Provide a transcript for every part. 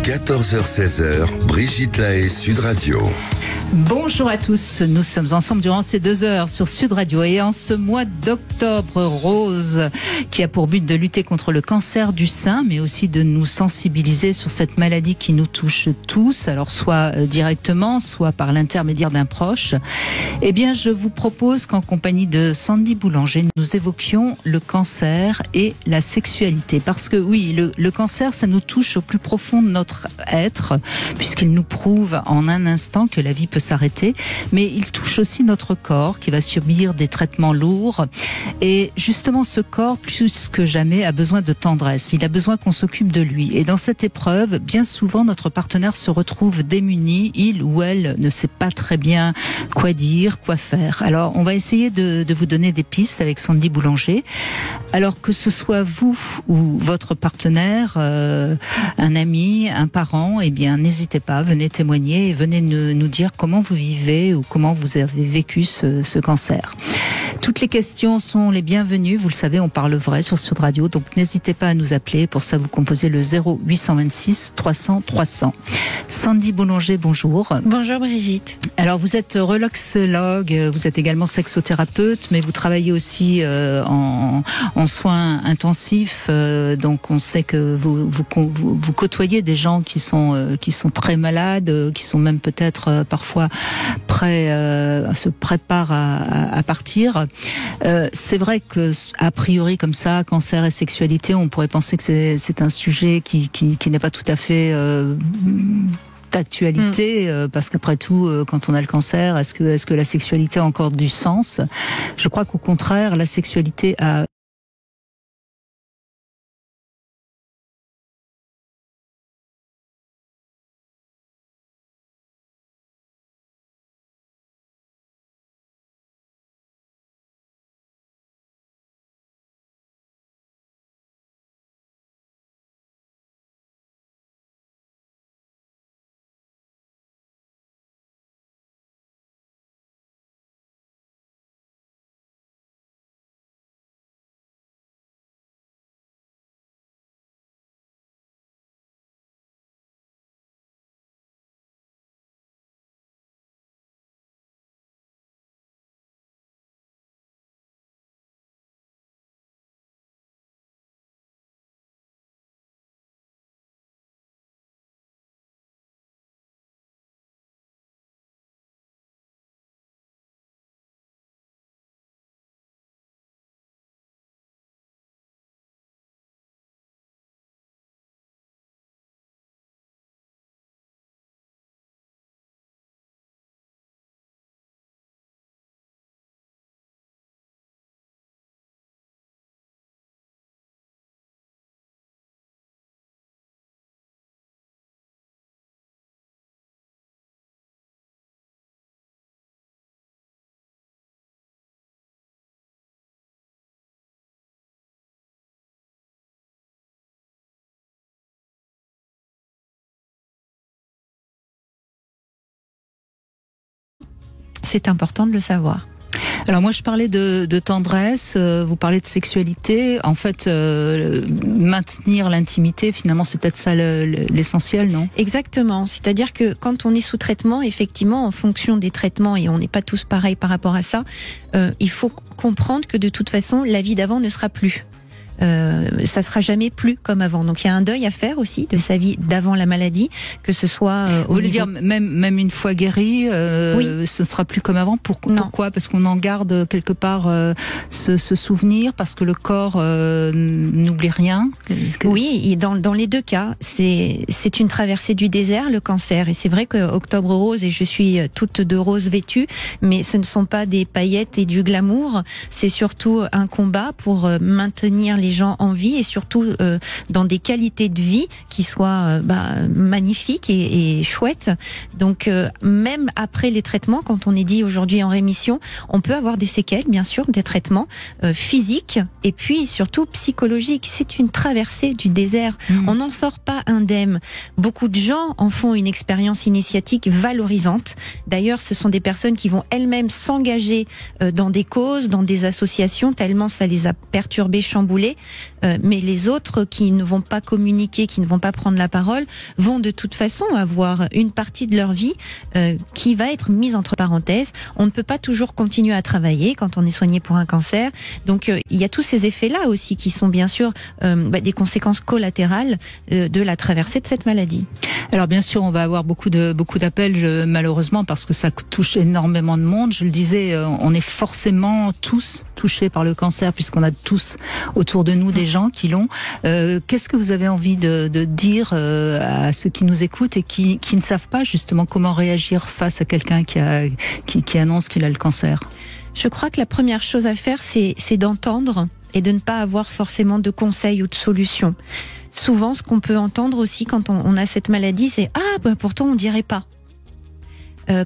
14h-16h, Brigitte Lahaie, Sud Radio. Bonjour à tous, nous sommes ensemble durant ces 2 heures sur Sud Radio et en ce mois d'octobre rose qui a pour but de lutter contre le cancer du sein mais aussi de nous sensibiliser sur cette maladie qui nous touche tous, alors soit directement, soit par l'intermédiaire d'un proche. Eh bien, je vous propose qu'en compagnie de Sandy Boulanger, nous évoquions le cancer et la sexualité. Parce que oui, le cancer, ça nous touche au plus profond de notre être puisqu'il nous prouve en un instant que la vie peut s'arrêter, mais il touche aussi notre corps qui va subir des traitements lourds. Et justement, ce corps, plus que jamais, a besoin de tendresse. Il a besoin qu'on s'occupe de lui. Et dans cette épreuve, bien souvent, notre partenaire se retrouve démuni. Il ou elle ne sait pas très bien quoi dire, quoi faire. Alors, on va essayer de vous donner des pistes avec Sandy Boulanger. Alors que ce soit vous ou votre partenaire, un ami, un parent, eh bien, n'hésitez pas, venez témoigner et venez nous dire comment vous vivez ou comment vous avez vécu ce cancer. Toutes les questions sont les bienvenues. Vous le savez, on parle vrai sur Sud Radio. Donc, n'hésitez pas à nous appeler. Pour ça, vous composez le 0826 300 300. Sandy Boulanger, bonjour. Bonjour Brigitte. Alors, vous êtes relaxologue, vous êtes également sexothérapeute, mais vous travaillez aussi en soins intensifs. Donc, on sait que vous côtoyez des gens qui sont très malades, qui sont même peut-être parfois se préparent à partir. C'est vrai que a priori comme ça, cancer et sexualité, on pourrait penser que c'est un sujet qui n'est pas tout à fait d'actualité, parce qu'après tout, quand on a le cancer, est-ce que la sexualité a encore du sens ? Je crois qu'au contraire, la sexualité a C'est important de le savoir. Alors moi je parlais de tendresse, vous parlez de sexualité. En fait, maintenir l'intimité, finalement c'est peut-être ça l'essentiel, non ? Exactement. C'est-à-dire que quand on est sous traitement, effectivement, en fonction des traitements, et on n'est pas tous pareils par rapport à ça, il faut comprendre que de toute façon, la vie d'avant ne sera plus. Ça sera jamais plus comme avant. Donc il y a un deuil à faire aussi de sa vie d'avant la maladie, que ce soit vous voulez dire même une fois guéri, oui. Ce ne sera plus comme avant. Pourquoi ? Parce qu'on en garde quelque part ce souvenir, parce que le corps n'oublie rien. Oui, et dans les deux cas, c'est une traversée du désert, le cancer. Et c'est vrai que Octobre Rose, et je suis toute de rose vêtue, mais ce ne sont pas des paillettes et du glamour. C'est surtout un combat pour maintenir les gens en vie et surtout dans des qualités de vie qui soient magnifiques et chouettes. Donc même après les traitements, quand on est dit aujourd'hui en rémission, on peut avoir des séquelles, bien sûr, des traitements physiques et puis surtout psychologiques. C'est une traversée du désert. On n'en sort pas indemne. Beaucoup de gens en font une expérience initiatique valorisante. D'ailleurs, ce sont des personnes qui vont elles-mêmes s'engager dans des causes, dans des associations, tellement ça les a perturbées, chamboulées. communiquer, mais les autres qui ne vont pas communiquer, qui ne vont pas prendre la parole, vont de toute façon avoir une partie de leur vie qui va être mise entre parenthèses. On ne peut pas toujours continuer à travailler quand on est soigné pour un cancer. Donc il y a tous ces effets-là aussi qui sont bien sûr des conséquences collatérales de la traversée de cette maladie. Alors bien sûr, on va avoir beaucoup d'appels malheureusement parce que ça touche énormément de monde. Je le disais, on est forcément tous touchés par le cancer puisqu'on a tous autour de nous des gens qui l'ont. Qu'est-ce que vous avez envie de dire à ceux qui nous écoutent et qui ne savent pas justement comment réagir face à quelqu'un qui annonce qu'il a le cancer? Je crois que la première chose à faire, c'est d'entendre et de ne pas avoir forcément de conseils ou de solutions. Souvent, ce qu'on peut entendre aussi quand on a cette maladie, c'est « Ah, pourtant on dirait pas ».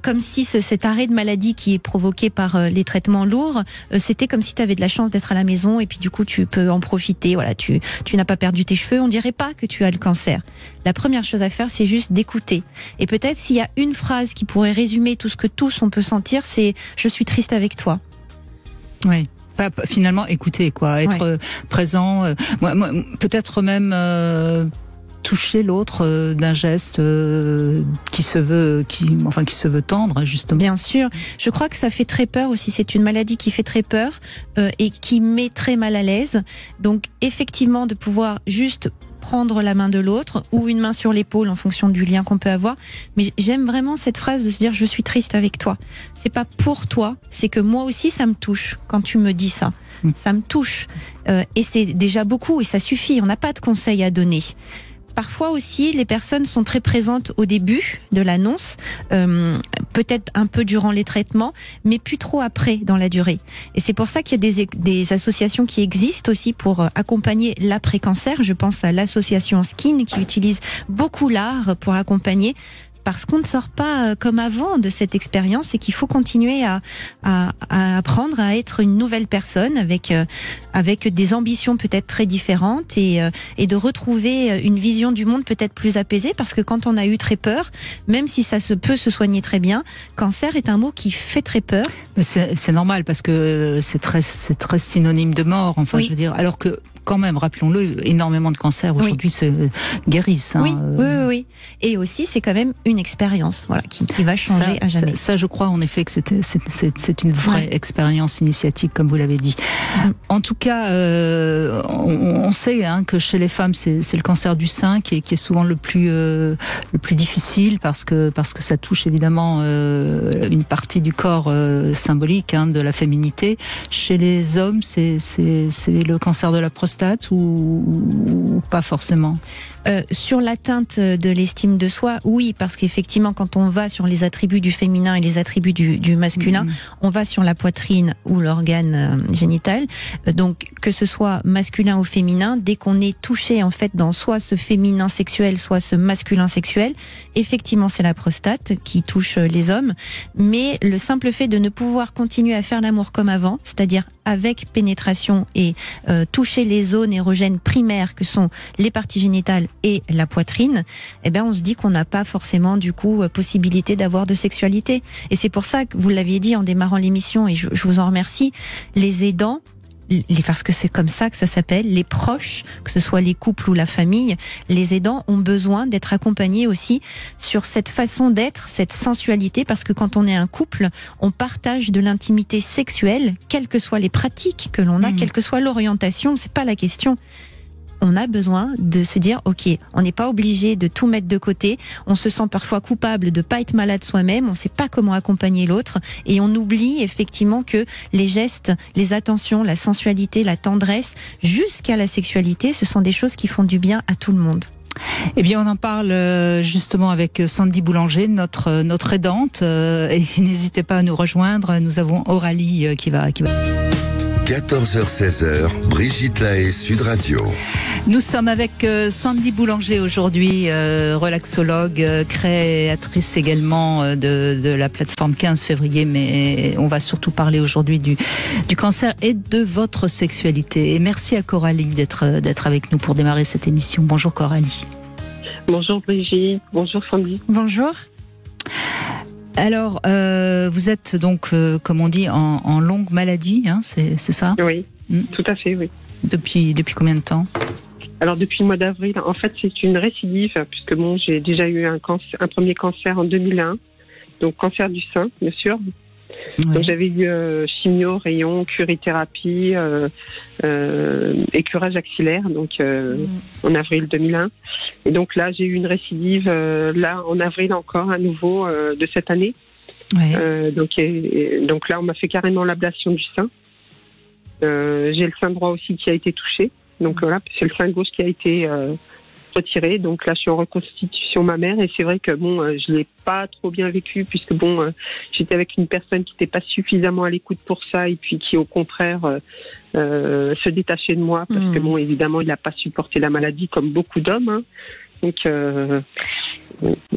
Comme si cet arrêt de maladie qui est provoqué par les traitements lourds, c'était comme si tu avais de la chance d'être à la maison et puis du coup tu peux en profiter. Voilà, tu n'as pas perdu tes cheveux, on dirait pas que tu as le cancer. La première chose à faire, c'est juste d'écouter. Et peut-être s'il y a une phrase qui pourrait résumer tout ce que tous on peut sentir, c'est « Je suis triste avec toi ». Oui. Finalement écouter être présent, peut-être même toucher l'autre d'un geste qui se veut tendre justement. Bien sûr, je crois que ça fait très peur aussi, c'est une maladie qui fait très peur et qui met très mal à l'aise. Donc effectivement de pouvoir juste prendre la main de l'autre ou une main sur l'épaule en fonction du lien qu'on peut avoir. Mais j'aime vraiment cette phrase de se dire je suis triste avec toi. C'est pas pour toi, c'est que moi aussi ça me touche quand tu me dis ça. Ça me touche. Et c'est déjà beaucoup et ça suffit. On n'a pas de conseils à donner. Parfois aussi, les personnes sont très présentes au début de l'annonce, peut-être un peu durant les traitements, mais plus trop après dans la durée. Et c'est pour ça qu'il y a des associations qui existent aussi pour accompagner l'après-cancer. Je pense à l'association Skin qui utilise beaucoup l'art pour accompagner. Parce qu'on ne sort pas comme avant de cette expérience et qu'il faut continuer à apprendre à être une nouvelle personne avec des ambitions peut-être très différentes et de retrouver une vision du monde peut-être plus apaisée parce que quand on a eu très peur, même si ça peut se soigner très bien, cancer est un mot qui fait très peur. C'est normal parce que c'est très synonyme de mort, enfin oui. Je veux dire, alors que quand même, rappelons-le, énormément de cancers aujourd'hui se guérissent. Oui. Et aussi, c'est quand même une expérience, voilà, qui va changer à jamais. Ça, je crois en effet que c'est une vraie expérience initiatique, comme vous l'avez dit. En tout cas, on sait que chez les femmes, c'est le cancer du sein qui est souvent le plus difficile parce que ça touche évidemment une partie du corps symbolique de la féminité. Chez les hommes, c'est le cancer de la prostate ou pas forcément? Sur l'atteinte de l'estime de soi, oui, parce qu'effectivement, quand on va sur les attributs du féminin et les attributs du masculin, on va sur la poitrine ou l'organe génital. Donc, que ce soit masculin ou féminin, dès qu'on est touché en fait dans soit ce féminin sexuel, soit ce masculin sexuel, effectivement, c'est la prostate qui touche les hommes. Mais le simple fait de ne pouvoir continuer à faire l'amour comme avant, c'est-à-dire avec pénétration et toucher les zones érogènes primaires que sont les parties génitales et la poitrine, eh bien on se dit qu'on n'a pas forcément du coup possibilité d'avoir de sexualité. Et c'est pour ça que vous l'aviez dit en démarrant l'émission et je vous en remercie, les aidants, parce que c'est comme ça que ça s'appelle, les proches, que ce soit les couples ou la famille, les aidants ont besoin d'être accompagnés aussi sur cette façon d'être, cette sensualité, parce que quand on est un couple, on partage de l'intimité sexuelle, quelles que soient les pratiques que l'on a, quelle que soit l'orientation, c'est pas la question. On a besoin de se dire, ok, on n'est pas obligé de tout mettre de côté. On se sent parfois coupable de pas être malade soi-même. On ne sait pas comment accompagner l'autre, et on oublie effectivement que les gestes, les attentions, la sensualité, la tendresse, jusqu'à la sexualité, ce sont des choses qui font du bien à tout le monde. Eh bien, on en parle justement avec Sandy Boulanger, notre aidante, et n'hésitez pas à nous rejoindre. Nous avons Aurélie qui va. 14h-16h, Brigitte Lahaie, Sud Radio. Nous sommes avec Sandy Boulanger aujourd'hui, relaxologue, créatrice également de la plateforme 15 février, mais on va surtout parler aujourd'hui du cancer et de votre sexualité. Et merci à Coralie d'être avec nous pour démarrer cette émission. Bonjour Coralie. Bonjour Brigitte, bonjour Sandy. Bonjour. Alors, vous êtes donc, comme on dit, en longue maladie, c'est ça ? Oui, tout à fait, oui. Depuis combien de temps? Alors depuis le mois d'avril, en fait c'est une récidive puisque bon j'ai déjà eu un premier cancer en 2001, donc cancer du sein bien sûr. Ouais. Donc j'avais eu chimio, rayons, curithérapie, écurage axillaire donc en avril 2001. Et donc là j'ai eu une récidive là en avril encore à nouveau de cette année. Ouais. Donc là on m'a fait carrément l'ablation du sein. J'ai le sein droit aussi qui a été touché. Donc voilà, c'est le sein gauche qui a été retiré. Donc là, je suis en reconstitution mammaire et c'est vrai que bon, je l'ai pas trop bien vécu puisque bon, j'étais avec une personne qui n'était pas suffisamment à l'écoute pour ça et puis qui au contraire se détachait de moi parce que bon, évidemment, il n'a pas supporté la maladie comme beaucoup d'hommes. Hein. Donc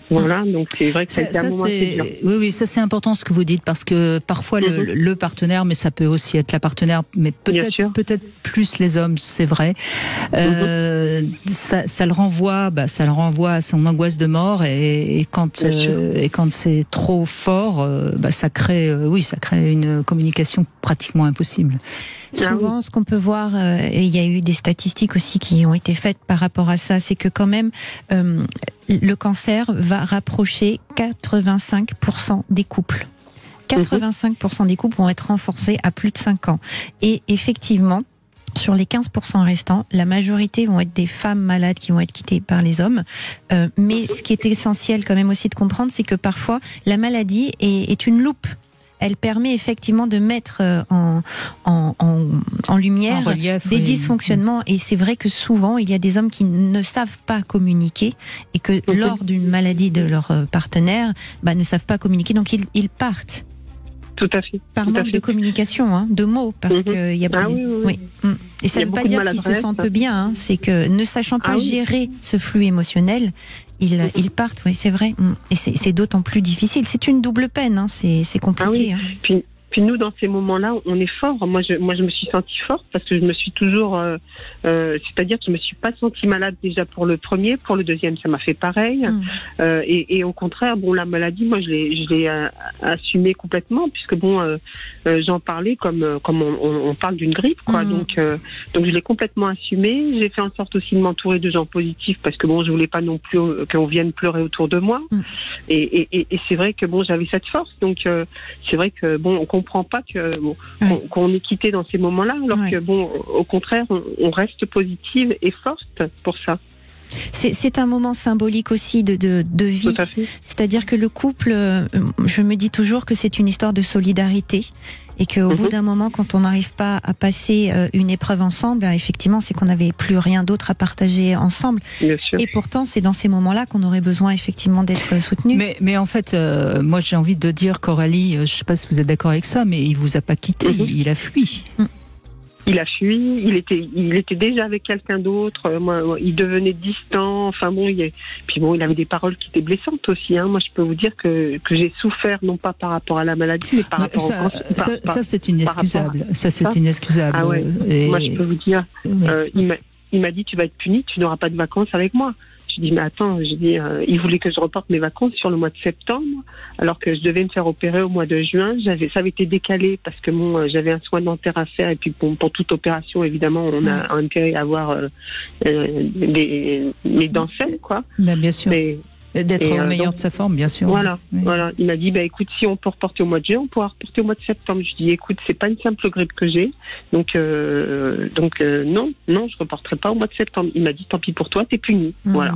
voilà, donc c'est vrai que ça a été un moment assez dur. Oui, ça c'est important ce que vous dites parce que parfois le partenaire, mais ça peut aussi être la partenaire, mais peut-être plus les hommes, c'est vrai. Ça le renvoie, à son angoisse de mort et quand c'est trop fort, ça crée une communication pratiquement impossible. Souvent, ce qu'on peut voir, et il y a eu des statistiques aussi qui ont été faites par rapport à ça, c'est que quand même, le cancer va rapprocher 85% des couples. 85% des couples vont être renforcés à plus de 5 ans. Et effectivement, sur les 15% restants, la majorité vont être des femmes malades qui vont être quittées par les hommes. Mais ce qui est essentiel quand même aussi de comprendre, c'est que parfois, la maladie est une loupe. Elle permet effectivement de mettre en lumière des dysfonctionnements. Et c'est vrai que souvent, il y a des hommes qui ne savent pas communiquer et que lors d'une maladie de leur partenaire, ne savent pas communiquer. Donc, ils partent. Tout à fait. Par manque de communication, hein, de mots, parce que y a oui. Et ça ne veut pas dire qu'ils se sentent bien, hein, c'est que ne sachant pas gérer ce flux émotionnel, ils partent, oui, c'est vrai. Et c'est d'autant plus difficile. C'est une double peine, hein, c'est compliqué. Hein. Puis nous, dans ces moments-là, on est fort. Moi, je me suis sentie forte parce que je me suis toujours, c'est-à-dire que je me suis pas sentie malade déjà pour le premier, pour le deuxième, ça m'a fait pareil. Et au contraire, bon, la maladie, moi, je l'ai assumée complètement puisque bon, j'en parlais comme on parle d'une grippe, quoi. Donc je l'ai complètement assumée. J'ai fait en sorte aussi de m'entourer de gens positifs parce que bon, je voulais pas non plus qu'on vienne pleurer autour de moi. Et c'est vrai que bon, j'avais cette force. Donc c'est vrai que bon, on comprend pas que qu'on est quitté dans ces moments-là, alors que bon, au contraire, on reste positive et forte pour ça. C'est un moment symbolique aussi de vie. C'est-à-dire que le couple, je me dis toujours que c'est une histoire de solidarité et qu'au bout d'un moment, quand on n'arrive pas à passer une épreuve ensemble, effectivement, c'est qu'on n'avait plus rien d'autre à partager ensemble. Et pourtant, c'est dans ces moments-là qu'on aurait besoin effectivement d'être soutenu. Mais en fait, moi j'ai envie de dire qu'Aurélie, je ne sais pas si vous êtes d'accord avec ça, mais il vous a pas quitté, il a fui. Il a fui, il était déjà avec quelqu'un d'autre, moi, il devenait distant, enfin bon, puis bon, il avait des paroles qui étaient blessantes aussi, hein. Moi je peux vous dire que j'ai souffert, non pas par rapport à la maladie, mais par rapport au cancer. Ça c'est inexcusable, inexcusable. Ah ouais. Moi je peux vous dire, il m'a dit tu vas être puni, tu n'auras pas de vacances avec moi. Je dis mais attends, il voulait que je reporte mes vacances sur le mois de septembre, alors que je devais me faire opérer au mois de juin. Ça avait été décalé parce que j'avais un soin dentaire à faire et puis pour toute opération évidemment on a intérêt à avoir mes dents saines, quoi. Bien sûr. D'être au meilleur de sa forme, bien sûr. Voilà. Il m'a dit, écoute, si on peut reporter au mois de juin, on pourra reporter au mois de septembre. Je dis, écoute, c'est pas une simple grippe que j'ai, donc non, je reporterai pas au mois de septembre. Il m'a dit, tant pis pour toi, t'es puni. Voilà.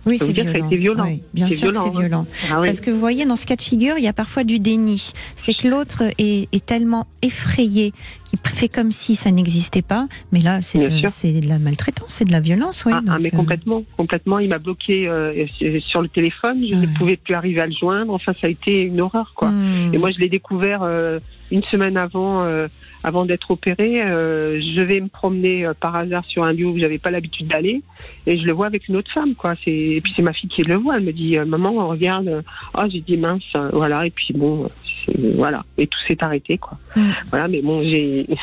Oui, c'est violent. Ça a été violent. Oui, bien sûr que c'est violent. Parce que vous voyez, dans ce cas de figure, il y a parfois du déni. C'est que l'autre est tellement effrayé qu'il fait comme si ça n'existait pas. Mais là, c'est de la maltraitance, c'est de la violence. Oui, mais complètement. Il m'a bloqué sur le téléphone. Je ne pouvais plus arriver à le joindre. Enfin, ça a été une horreur, quoi. Et moi, je l'ai découvert une semaine avant d'être opérée. Je vais me promener par hasard sur un lieu où j'avais pas l'habitude d'aller, et je le vois avec une autre femme, quoi. Et puis c'est ma fille qui le voit. Elle me dit, maman, regarde. J'ai dit mince, voilà. Et puis bon, voilà, et tout s'est arrêté, quoi. Voilà, mais bon,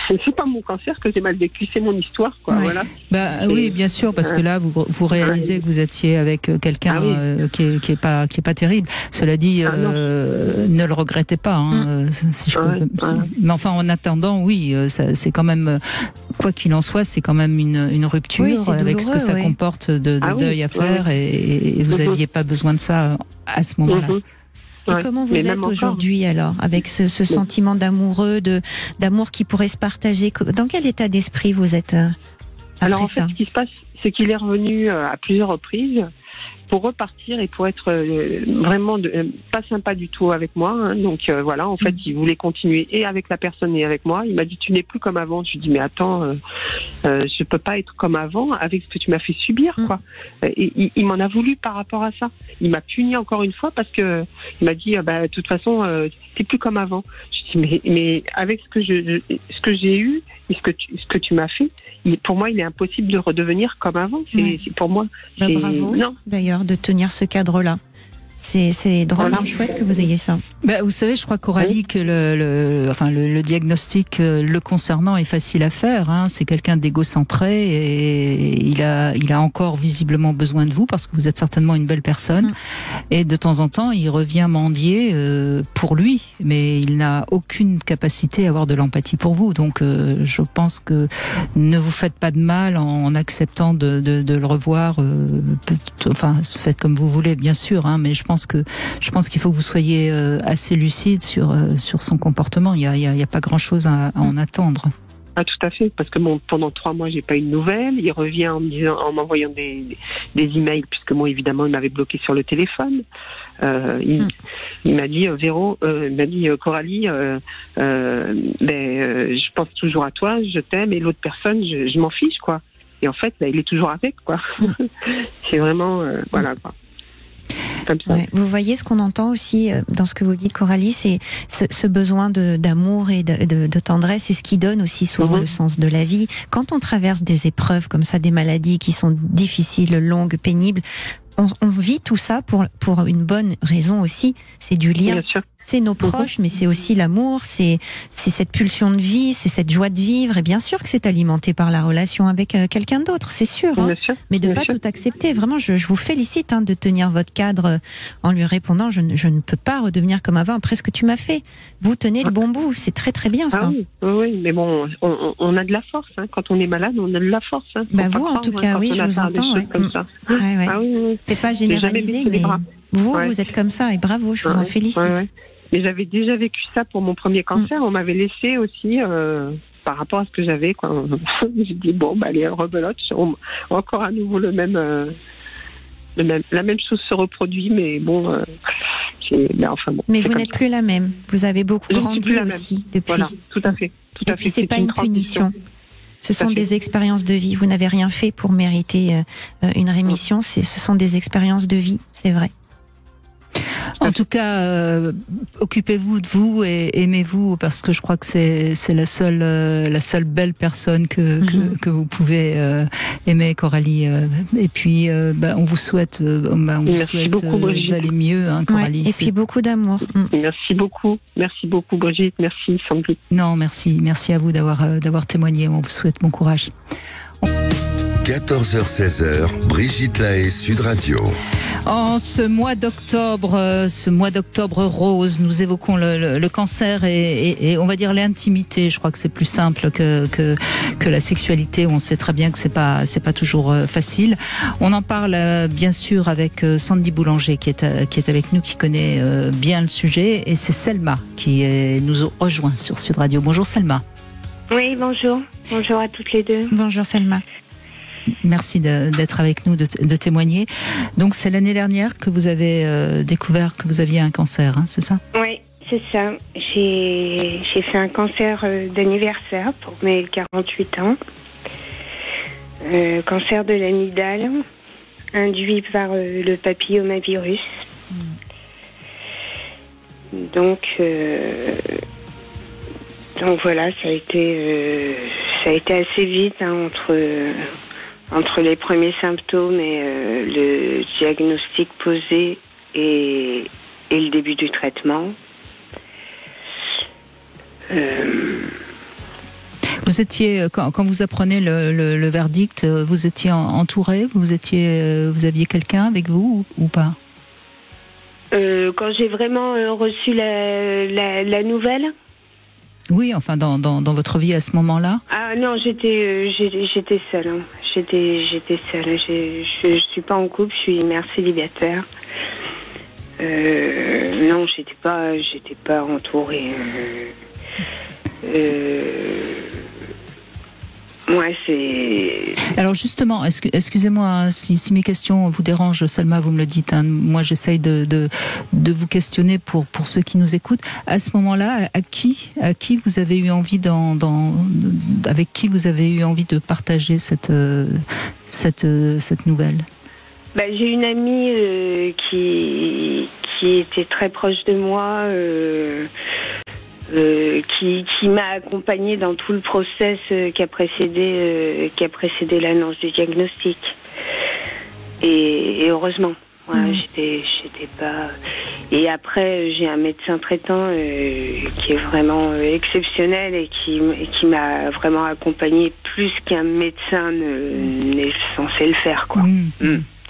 c'est pas mon cancer que j'ai mal vécu, c'est mon histoire, quoi. Voilà. Oui, bien sûr, parce que là, vous réalisez que vous étiez avec quelqu'un qui est pas terrible. Cela dit, ne le regrettez pas, hein, si je peux. Mais enfin, en attendant, oui, c'est quand même, quoi qu'il en soit, c'est quand même une rupture avec ce que ça comporte de deuil à faire, et vous n'aviez pas besoin de ça à ce moment-là. Et comment vous êtes aujourd'hui alors, avec ce sentiment d'amour qui pourrait se partager? Dans quel état d'esprit vous êtes après Alors en fait, ça? ce qui se passe, c'est qu'il est revenu à plusieurs reprises pour repartir et pour être vraiment pas sympa du tout avec moi. Hein. Donc voilà, en fait, il voulait continuer et avec la personne et avec moi. Il m'a dit, tu n'es plus comme avant. Je lui dis, mais attends, je peux pas être comme avant avec ce que tu m'as fait subir, quoi. Et il m'en a voulu par rapport à ça. Il m'a puni encore une fois parce que il m'a dit, de toute façon, t'es plus comme avant. Je dis, mais avec ce que j'ai eu et ce que tu m'as fait, pour moi, il est impossible de redevenir comme avant. C'est pour moi. Bravo. D'ailleurs, de tenir ce cadre-là. C'est drôlement chouette que vous ayez ça. Vous savez, je crois, Coralie, que le diagnostic le concernant est facile à faire. Hein. C'est quelqu'un d'égocentré et il a encore visiblement besoin de vous parce que vous êtes certainement une belle personne. Et de temps en temps, il revient mendier pour lui, mais il n'a aucune capacité à avoir de l'empathie pour vous. Donc, je pense que ne vous faites pas de mal en acceptant de le revoir. Faites comme vous voulez, bien sûr, hein, mais je pense qu'il faut que vous soyez assez lucide sur son comportement. Il y a pas grand-chose à en attendre. Ah, tout à fait, parce que pendant 3 mois, j'ai pas eu de nouvelles. Il revient en m'envoyant des emails, puisque moi, évidemment, il m'avait bloqué sur le téléphone. Il m'a dit, Coralie, je pense toujours à toi, je t'aime, et l'autre personne, je m'en fiche, quoi. Et en fait, il est toujours avec, quoi. C'est vraiment, voilà, quoi. Ouais, vous voyez ce qu'on entend aussi dans ce que vous dites, Coralie, c'est ce besoin d'amour et de tendresse, c'est ce qui donne aussi souvent le sens de la vie. Quand on traverse des épreuves comme ça, des maladies qui sont difficiles, longues, pénibles, on vit tout ça pour une bonne raison aussi, c'est du lien. Bien sûr. C'est nos proches, mais c'est aussi l'amour, c'est cette pulsion de vie, c'est cette joie de vivre. Et bien sûr que c'est alimenté par la relation avec quelqu'un d'autre, c'est sûr. Hein. Bien sûr. Mais de ne pas tout accepter. Vraiment, je vous félicite de tenir votre cadre en lui répondant, je ne peux pas redevenir comme avant après ce que tu m'as fait. Vous tenez le bon bout, c'est très très bien ça. Oui, mais bon, on a de la force. Hein. Quand on est malade, on a de la force. Hein. Vous, en tout cas, oui, je vous entends. Comme ça. C'est pas généralisé, mais vous êtes comme ça et bravo, je vous en félicite. Mais j'avais déjà vécu ça pour mon premier cancer. On m'avait laissé aussi par rapport à ce que j'avais. J'ai dit allez, rebelote. Encore à nouveau la même chose se reproduit, mais bon. Mais vous n'êtes plus la même. Vous avez beaucoup grandi aussi depuis. Voilà, tout à fait. Et puis c'est pas une punition. Ce sont des expériences de vie. Vous n'avez rien fait pour mériter une rémission. Ce sont des expériences de vie, c'est vrai. En tout cas, occupez-vous de vous et aimez-vous, parce que je crois que c'est la seule belle personne que vous pouvez aimer, Coralie. Et puis, on vous souhaite, d'aller mieux, hein, Coralie. Et puis beaucoup d'amour. Merci beaucoup, Brigitte. Merci, Sandrine. Non, merci à vous d'avoir témoigné. On vous souhaite bon courage. 14h-16h, Brigitte Lahaie, Sud Radio. En ce mois d'octobre rose, nous évoquons le cancer et on va dire l'intimité. Je crois que c'est plus simple que la sexualité, où on sait très bien que c'est pas toujours facile. On en parle bien sûr avec Sandy Boulanger qui est avec nous, qui connaît bien le sujet, et c'est Selma qui nous rejoint sur Sud Radio. Bonjour Selma. Oui, bonjour. Bonjour à toutes les deux. Bonjour Selma. Merci d'être avec nous, de témoigner. Donc c'est l'année dernière que vous avez découvert que vous aviez un cancer, hein, c'est ça? Oui, c'est ça. J'ai fait un cancer d'anniversaire pour mes 48 ans. Cancer de l'amygdale, induit par le papillomavirus. Donc voilà, ça a été assez vite, hein, entre les premiers symptômes et le diagnostic posé et le début du traitement. Vous étiez, quand vous apprenez le verdict, vous étiez entouré, vous aviez quelqu'un avec vous ou pas? Quand j'ai vraiment reçu la nouvelle. Oui, enfin dans votre vie à ce moment-là. Ah non, j'étais seule. Hein. J'étais seule. Je suis pas en couple, je suis mère célibataire. Non, j'étais pas entourée. Ouais, c'est. Alors justement, excusez-moi si mes questions vous dérangent, Salma, vous me le dites. Hein. Moi, j'essaye de vous questionner pour ceux qui nous écoutent. À ce moment-là, à qui vous avez eu envie avec qui vous avez eu envie de partager cette nouvelle? J'ai une amie qui était très proche de moi. Qui m'a accompagnée dans tout le process qui a précédé l'annonce du diagnostic. Et heureusement, voilà, j'étais pas. Et après, j'ai un médecin traitant qui est vraiment exceptionnel et qui m'a vraiment accompagnée plus qu'un médecin n'est censé le faire, quoi.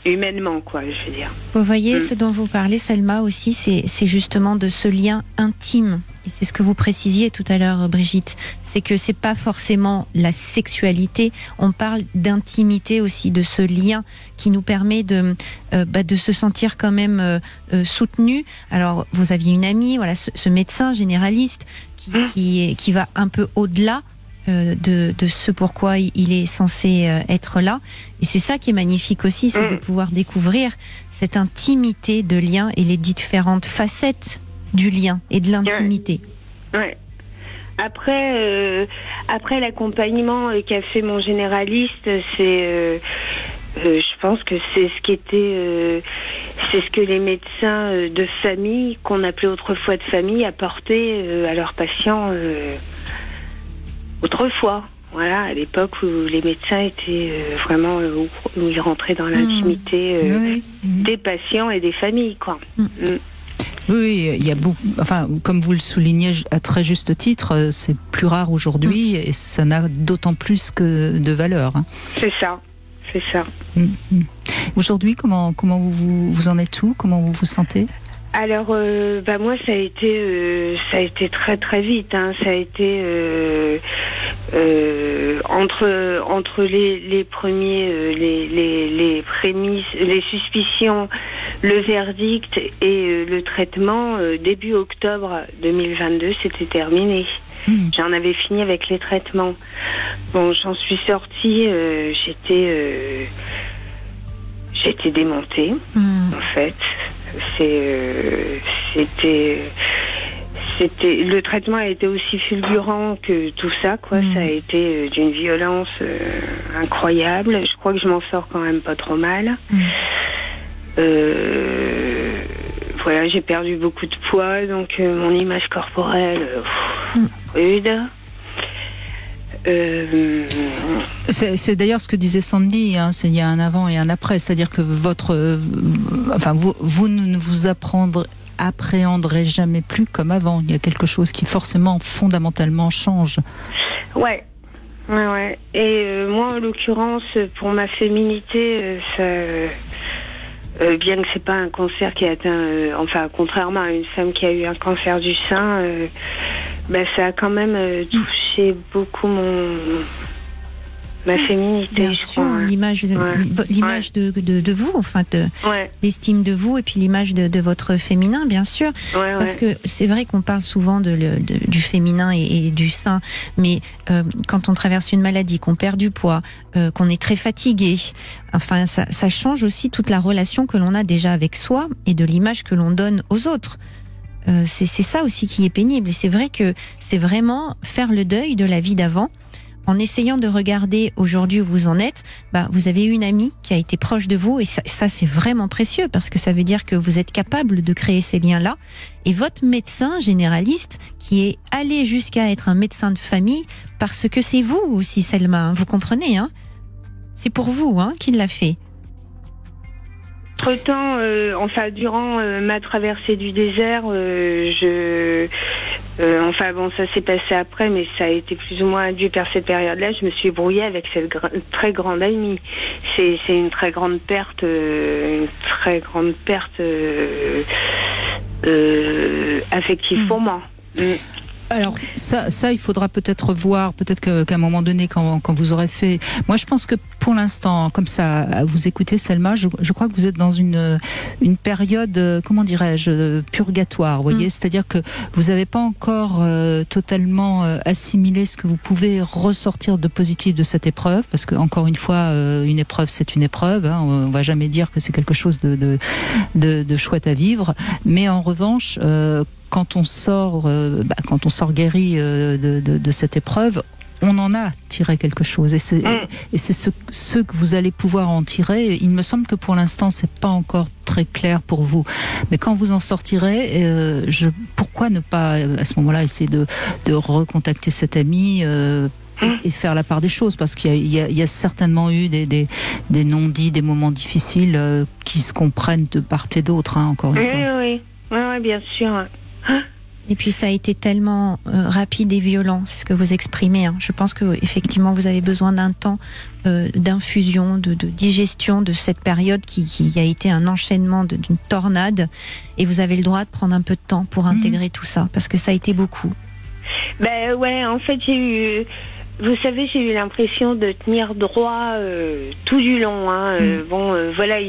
Humainement, quoi, je veux dire. Vous voyez, ce dont vous parlez, Salma, aussi, c'est justement de ce lien intime. Et c'est ce que vous précisiez tout à l'heure, Brigitte. C'est que c'est pas forcément la sexualité. On parle d'intimité aussi, de ce lien qui nous permet de se sentir quand même soutenu. Alors, vous aviez une amie, voilà, ce médecin généraliste qui va un peu au-delà de ce pourquoi il est censé être là. Et c'est ça qui est magnifique aussi, c'est de pouvoir découvrir cette intimité de lien et les différentes facettes du lien et de l'intimité. Ouais. Après l'accompagnement qu'a fait mon généraliste, je pense que c'est ce que les médecins de famille, qu'on appelait autrefois de famille, apportaient à leurs patients autrefois. Voilà, à l'époque où les médecins étaient vraiment où ils rentraient dans l'intimité des patients et des familles, quoi. Oui, il y a beaucoup. Enfin, comme vous le soulignez à très juste titre, c'est plus rare aujourd'hui et ça n'a d'autant plus que de valeur. Hein. C'est ça. Aujourd'hui, comment vous en êtes où? Comment vous vous sentez? Alors, moi, ça a été très très vite. Hein. Ça a été entre les premiers, les prémices, les suspicions, le verdict et le traitement. Début octobre 2022, c'était terminé. J'en avais fini avec les traitements. Bon, j'en suis sortie. J'étais démontée, en fait. Le traitement a été aussi fulgurant que tout ça, quoi. Ça a été d'une violence incroyable. Je crois que je m'en sors quand même pas trop mal. Voilà, j'ai perdu beaucoup de poids, donc mon image corporelle rude. C'est d'ailleurs ce que disait Sandy, hein, il y a un avant et un après, c'est-à-dire que vous ne vous appréhenderez jamais plus comme avant. Il y a quelque chose qui forcément fondamentalement change. Ouais. Et moi, en l'occurrence, pour ma féminité, bien que c'est pas un cancer qui a atteint, contrairement à une femme qui a eu un cancer du sein, ça a quand même touché beaucoup ma féminité. Bien sûr, l'image de vous, l'estime de vous et puis l'image de votre féminin, bien sûr. Parce que c'est vrai qu'on parle souvent du féminin et du sein, mais quand on traverse une maladie, qu'on perd du poids, qu'on est très fatigué, ça change aussi toute la relation que l'on a déjà avec soi et de l'image que l'on donne aux autres. C'est ça aussi qui est pénible. Et c'est vrai que c'est vraiment faire le deuil de la vie d'avant. En essayant de regarder aujourd'hui où vous en êtes, vous avez une amie qui a été proche de vous et ça c'est vraiment précieux parce que ça veut dire que vous êtes capable de créer ces liens-là. Et votre médecin généraliste qui est allé jusqu'à être un médecin de famille parce que c'est vous aussi, Selma, hein, vous comprenez, hein? C'est pour vous qu'il l'a fait. Entre-temps, durant ma traversée du désert, Enfin bon, ça s'est passé après, mais ça a été plus ou moins induit par cette période-là. Je me suis brouillée avec cette très grande amie. C'est une très grande perte, affective pour moi. Alors ça, il faudra peut-être voir, peut-être qu'à un moment donné, quand vous aurez fait. Moi, je pense que pour l'instant, comme ça, à vous écouter, Selma, je crois que vous êtes dans une période, comment dirais-je, purgatoire. Vous voyez, c'est-à-dire que vous n'avez pas encore totalement assimilé ce que vous pouvez ressortir de positif de cette épreuve, parce que encore une fois, une épreuve, c'est une épreuve. Hein, on va jamais dire que c'est quelque chose de chouette à vivre, mais en revanche. Quand on sort guéri de cette épreuve, on en a tiré quelque chose, et c'est ce que vous allez pouvoir en tirer. Il me semble que pour l'instant, c'est pas encore très clair pour vous, mais quand vous en sortirez, pourquoi ne pas à ce moment-là essayer de recontacter cet ami et faire la part des choses, parce qu'il y a certainement eu des non-dits, des moments difficiles qui se comprennent de part et d'autre, hein, encore une fois. Oui, bien sûr. Et puis ça a été tellement rapide et violent, c'est ce que vous exprimez. Hein. Je pense que effectivement vous avez besoin d'un temps d'infusion, de digestion de cette période qui a été un enchaînement d'une tornade. Et vous avez le droit de prendre un peu de temps pour intégrer tout ça, parce que ça a été beaucoup. Ben ouais, en fait vous savez, j'ai eu l'impression de tenir droit tout du long. Hein. Voilà,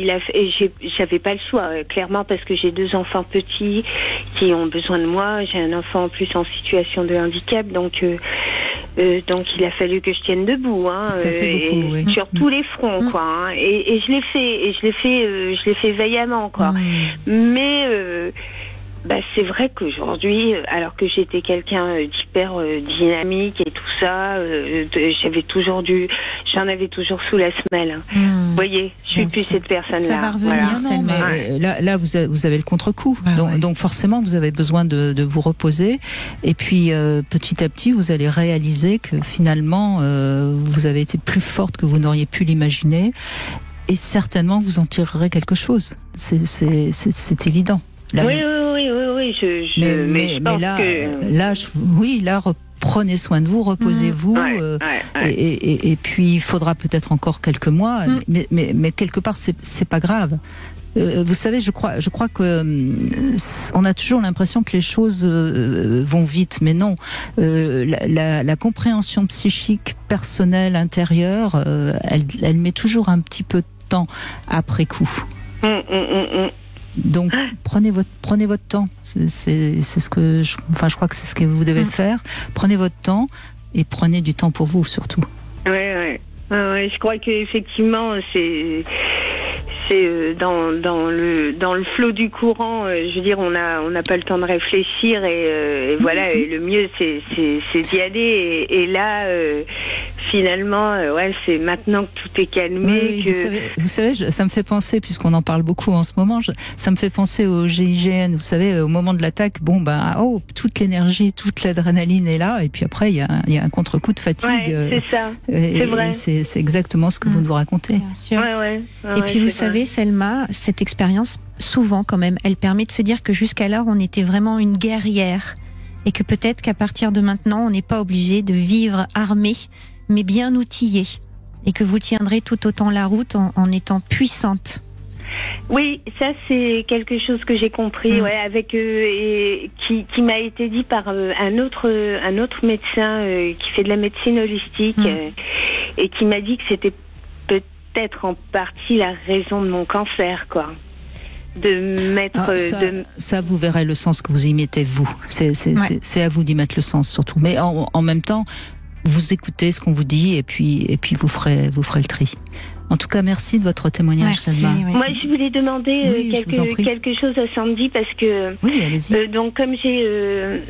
j'avais pas le choix, clairement, parce que j'ai 2 enfants petits qui ont besoin de moi. J'ai un enfant en plus en situation de handicap, donc il a fallu que je tienne debout. Hein, ça fait beaucoup, oui. Sur tous les fronts, quoi. Hein. Et je l'ai fait vaillamment, quoi. Mais c'est vrai qu'aujourd'hui, alors que j'étais quelqu'un d'hyper dynamique et tout ça, j'en avais toujours sous la semelle. Vous voyez, je suis plus cette personne-là. Ça va revenir, mais là, vous avez le contre-coup. Donc forcément, vous avez besoin de vous reposer. Et puis, petit à petit, vous allez réaliser que finalement, vous avez été plus forte que vous n'auriez pu l'imaginer. Et certainement, vous en tirerez quelque chose. C'est évident. Oui, je pense que... Là, prenez soin de vous, reposez-vous, et puis il faudra peut-être encore quelques mois, mais quelque part c'est pas grave. Vous savez, je crois que on a toujours l'impression que les choses vont vite, mais non. La compréhension psychique, personnelle, intérieure, elle met toujours un petit peu de temps après coup. Donc prenez votre temps. C'est ce que je crois que c'est ce que vous devez faire. Prenez votre temps et prenez du temps pour vous surtout. Ouais, je crois qu'effectivement c'est dans le flot du courant. Je veux dire, on n'a pas le temps de réfléchir et voilà. Et le mieux c'est d'y aller. Et là, finalement, c'est maintenant que tout est calmé. Oui, vous savez, ça me fait penser, puisqu'on en parle beaucoup en ce moment, ça me fait penser au GIGN. Vous savez, au moment de l'attaque, toute l'énergie, toute l'adrénaline est là, et puis après il y a un contre-coup de fatigue. Ouais, c'est ça. C'est vrai. C'est exactement ce que vous nous racontez. Bien sûr. Et puis vous savez, Selma, cette expérience, souvent quand même, elle permet de se dire que jusqu'alors on était vraiment une guerrière, et que peut-être qu'à partir de maintenant, on n'est pas obligé de vivre armé, mais bien outillé, et que vous tiendrez tout autant la route en étant puissante. Oui, ça c'est quelque chose que j'ai compris, avec et qui m'a été dit par un autre médecin qui fait de la médecine holistique et qui m'a dit que c'était peut-être en partie la raison de mon cancer, quoi. De mettre ça vous verrez le sens que vous y mettez, vous. C'est à vous d'y mettre le sens surtout. Mais en même temps, vous écoutez ce qu'on vous dit et puis vous ferez le tri. En tout cas, merci de votre témoignage, Selma. Oui. Moi, je voulais demander quelque chose à Sandy, parce que donc comme j'ai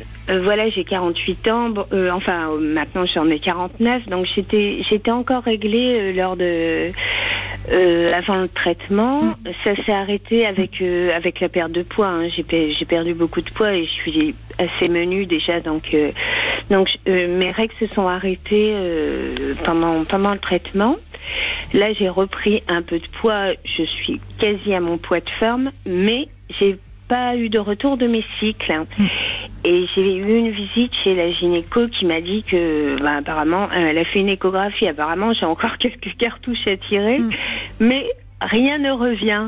48 ans, maintenant j'en ai 49, donc j'étais encore réglée lors de avant le traitement. Ça s'est arrêté avec la perte de poids. Hein. J'ai perdu beaucoup de poids et je suis assez menue déjà, donc mes règles se sont arrêtées pendant le traitement. Là, j'ai repris un peu de poids. Je suis quasi à mon poids de forme, mais j'ai pas eu de retour de mes cycles. Et j'ai eu une visite chez la gynéco qui m'a dit que, apparemment, elle a fait une échographie. Apparemment, j'ai encore quelques cartouches à tirer, mais rien ne revient.